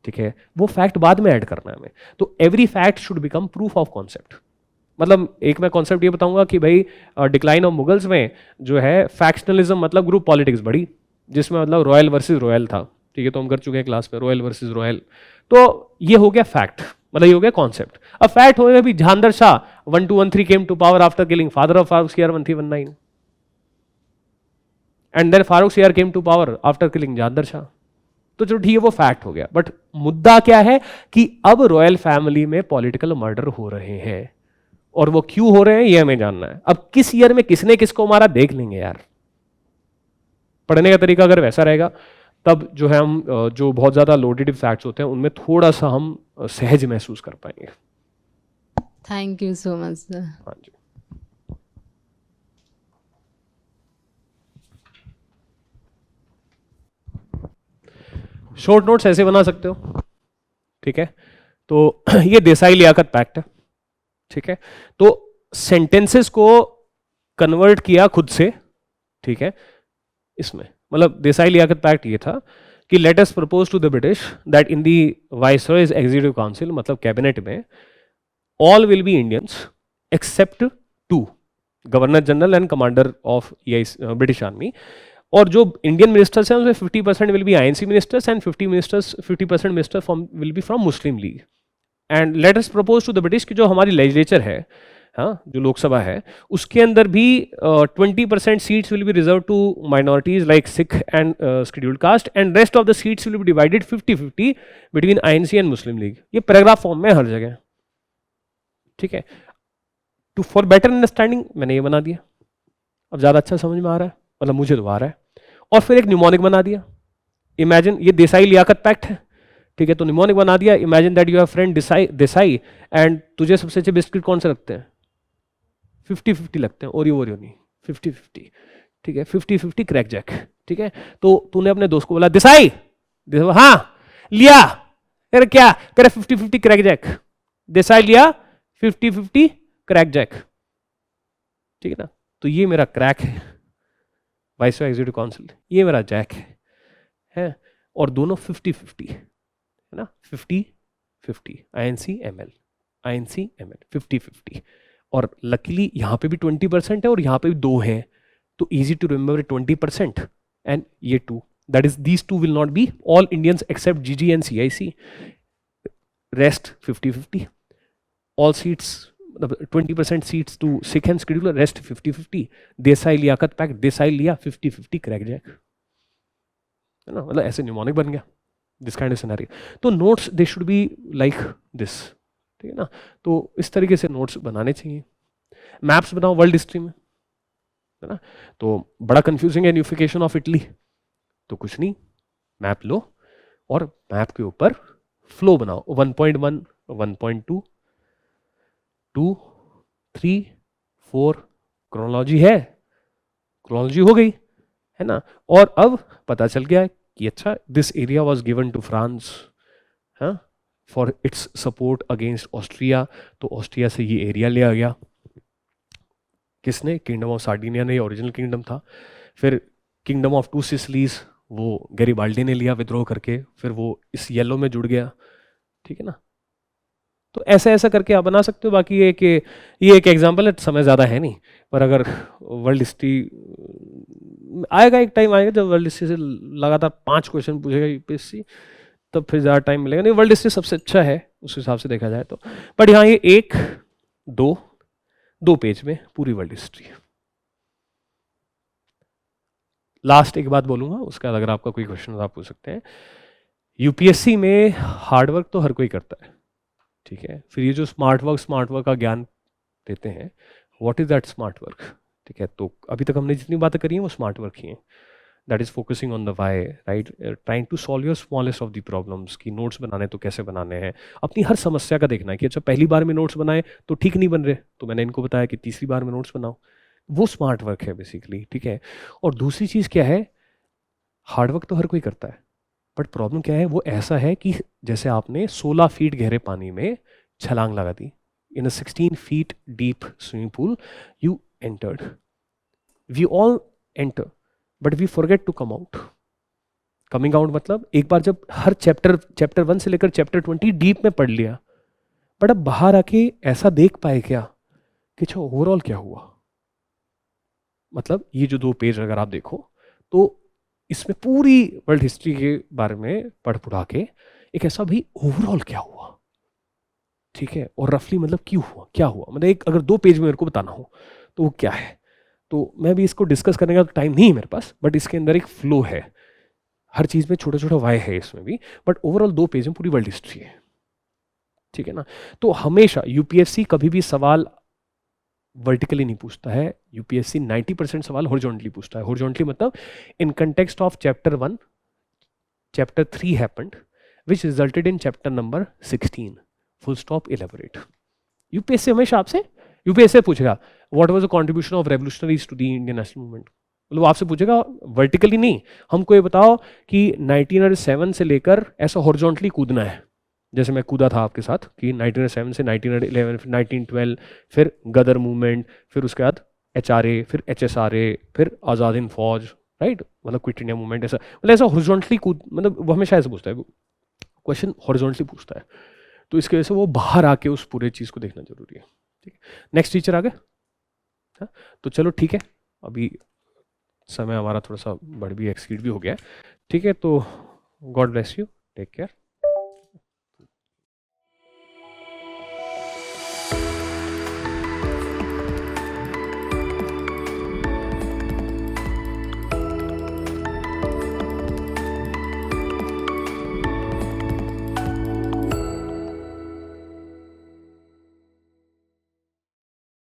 ठीक है, वो फैक्ट बाद में ऐड करना है हमें। तो every fact should become proof of concept. मतलब एक मैं कॉन्सेप्ट ये बताऊंगा कि भाई डिक्लाइन ऑफ मुगल्स में जो है फैक्शनलिज्म मतलब ग्रुप पॉलिटिक्स बढ़ी, जिसमें मतलब रॉयल वर्सेस रॉयल था, ठीक है, तो हम कर चुके हैं क्लास में रॉयल वर्सेस रॉयल। तो ये हो गया फैक्ट, मतलब ये हो गया कॉन्सेप्ट। अब फैक्ट होगा भी Jahangir Shah 1213 came to power after killing father of Farrukh Siyar 1319 and then Farrukh Siyar came to power after killing Jahangir Shah. तो चलो ठीक है, वो फैक्ट हो गया, बट मुद्दा क्या है कि अब रॉयल फैमिली में पॉलिटिकल मर्डर हो रहे हैं, और वो क्यों हो रहे हैं ये हमें जानना है। अब किस ईयर में किसने किसको मारा देख लेंगे यार। पढ़ने का तरीका अगर वैसा रहेगा तब जो है हम जो बहुत ज्यादा लोडेड फैक्ट्स होते हैं उनमें थोड़ा सा हम सहज महसूस कर पाएंगे। Thank you so much sir. हाँ जी। शॉर्ट नोट्स ऐसे बना सकते हो, ठीक है। तो ये देसाई लियाकत पैक्ट है, ठीक है। तो सेंटेंसेस को कन्वर्ट किया खुद से, ठीक है, इसमें मतलब देसाई लियाकत पैक्ट ये था कि let us propose to the British that in the viceroy's executive council, मतलब कैबिनेट में, all will be Indians except 2 governor general and commander of British army, और जो इंडियन मिनिस्टर्स हैं उसमें 50% will be INC ministers and 50% minister from will be from Muslim League. And let us propose to the British कि जो हमारी लेजिस्लेचर है, हाँ, जो लोकसभा है, उसके अंदर भी 20% seats will be reserve to minorities like Sikh and scheduled caste, and rest of the seats will be divided 50-50 between INC and Muslim League. ये पैराग्राफ फॉर्म में हर जगह, ठीक है। टू फॉर बेटर अंडरस्टैंडिंग मैंने ये बना दिया, अब ज़्यादा अच्छा समझ में आ रहा है, मतलब मुझे तो आ रहा है। और फिर एक न्यूमोनिक बना दिया, इमेजिन, ये देसाई लियाकत पैक्ट है, ठीक है, तो न्यूमोनिक बना दिया, imagine that you have friend Desai and तुझे सबसे अच्छे बिस्किट कौन से लगते हैं? 50-50 लगते हैं, ओरियो नहीं, 50-50, ठीक है, 50-50 क्रैक जैक, ठीक है। तो तूने अपने दोस्त को बोला देसाई, हाँ लिया, अरे क्या करे, 50-50 क्रैक जैक, देसाई लिया 50-50 क्रैक जैक, ठीक है ना। तो ये मेरा क्रैक है, वाइसरॉय एग्जीक्यूटिव काउंसिल, ये मेरा जैक है, और दोनों 50-50 है ना, 50-50 आईएनसी एमएल 50-50, और लकीली यहाँ पे भी 20% है और यहाँ पे भी 2 है, तो इजी टू रिमेंबर 20% एंड ये 2, that is these 2 will not be all Indians except GG and CIC, rest 50-50, all seats 20% seats to Sikh and scheduled, rest 50-50, Desai Liaquat pact, Desai लिया 50-50 क्रैक जैक, है ना, मतलब ऐसे न्यूमोनिक बन गया दिस काइंड ऑफ सिनेरियो। तो notes they should be like this, ठीक है ना। तो इस तरीके से नोट्स बनाने चाहिए। मैप्स बनाओ वर्ल्ड हिस्ट्री में, है ना, तो बड़ा कंफ्यूजिंग है यूनिफिकेशन ऑफ इटली, तो कुछ नहीं, मैप लो और मैप के ऊपर फ्लो बनाओ, 1.1 1.2 2 3 4 क्रोनोलॉजी है, क्रोनोलॉजी हो गई, है ना। और अब पता चल गया कि अच्छा this area was given to France, हाँ, for its support against Austria, तो ऑस्ट्रिया से ये एरिया लिया गया, किसने? किंगडम ऑफ सार्डिनिया ने, ओरिजिनल किंगडम था। फिर किंगडम ऑफ 2 सिसिलीज वो गैरिबाल्डी ने लिया विद्रोह करके, फिर वो इस येलो में जुड़ गया, ठीक है ना। तो ऐसा ऐसा करके आप बना सकते हो। बाकी ये एक एग्जांपल है, समय ज़्यादा है नहीं, पर अगर वर्ल्ड हिस्ट्री आएगा, एक टाइम आएगा जब वर्ल्ड हिस्ट्री से लगातार 5 क्वेश्चन पूछेगा यूपीएससी, तब फिर ज़्यादा टाइम मिलेगा। नहीं, वर्ल्ड हिस्ट्री सबसे अच्छा है उस हिसाब से देखा जाए तो, बट यहाँ ये 1-2 पेज में पूरी वर्ल्ड हिस्ट्री है। लास्ट एक बात बोलूँगा, उसका अगर आपका कोई क्वेश्चन आप पूछ सकते हैं। यूपीएससी में हार्डवर्क तो हर कोई करता है, ठीक है। फिर ये जो स्मार्ट वर्क का ज्ञान देते हैं, what is that smart work, ठीक है। तो अभी तक हमने जितनी बातें करी हैं वो स्मार्ट वर्क ही हैं, that is focusing on the why, right, trying to solve your smallest of the problems, की नोट्स बनाने तो कैसे बनाने हैं, अपनी हर समस्या का देखना है कि अच्छा पहली बार में नोट्स बनाए तो ठीक नहीं बन रहे, तो मैंने इनको बताया कि तीसरी बार में नोट्स बनाओ, वो स्मार्ट वर्क है बेसिकली, ठीक है। और दूसरी चीज़ क्या है, हार्डवर्क तो हर कोई करता है, बट प्रॉब्लम क्या है, वो ऐसा है कि जैसे आपने 16 फीट गहरे पानी में छलांग लगा दी, in a 16 feet deep swimming pool you entered, we all enter but we forget to come out. Coming out मतलब एक बार जब हर चैप्टर 1 से लेकर चैप्टर 20 डीप में पढ़ लिया, बट अब बाहर आके ऐसा देख पाए क्या कि अच्छा ओवरऑल क्या हुआ। मतलब ये जो 2 पेज अगर आप देखो तो इसमें पूरी वर्ल्ड हिस्ट्री के बारे में पढ़ पुढ़ा के एक ऐसा भी ओवरऑल क्या हुआ, ठीक है, और रफली मतलब क्यों हुआ, क्या हुआ, मतलब एक अगर 2 पेज में मेरे को बताना हो तो वो क्या है। तो मैं भी इसको डिस्कस करने का टाइम नहीं है मेरे पास, बट इसके अंदर एक फ्लो है, हर चीज़ में छोटा छोटा वाई है इसमें भी, बट ओवरऑल 2 पेज में पूरी वर्ल्ड हिस्ट्री है, ठीक है ना। तो हमेशा यूपीएससी कभी भी सवाल वर्टिकली नहीं पूछता है, यूपीएससी 90% सवाल हॉरिजॉन्टली पूछता है। हॉरिजॉन्टली मतलब in context of chapter 1 chapter 3 happened which resulted in chapter number 16 full stop elaborate. UPSC हमेशा आपसे यूपीएससी पूछेगा what was the contribution of revolutionaries to the Indian national movement, मतलब आपसे पूछेगा वर्टिकली नहीं, हमको ये बताओ कि 1907 से लेकर ऐसा हॉरिजॉन्टली कूदना है, जैसे मैं कूदा था आपके साथ कि 1907 से 1911 फिर 1912 फिर गदर मूवमेंट, फिर उसके बाद HRA, फिर HSRA, फिर आज़ाद हिंद फौज, राइट, मतलब क्विट इंडिया मूवमेंट, ऐसा मतलब ऐसा हॉरिजॉन्टली कूद, मतलब वो हमेशा ऐसे पूछता है, क्वेश्चन हॉरिजॉन्टली पूछता है, तो इसकी वजह से वो बाहर आके उस पूरे चीज़ को देखना जरूरी है। ठीक है, नेक्स्ट टीचर आ गए। हाँ, तो चलो ठीक है, अभी समय हमारा थोड़ा सा बढ़ भी एक्सीड भी हो गया है। ठीक है, तो God bless you, take care.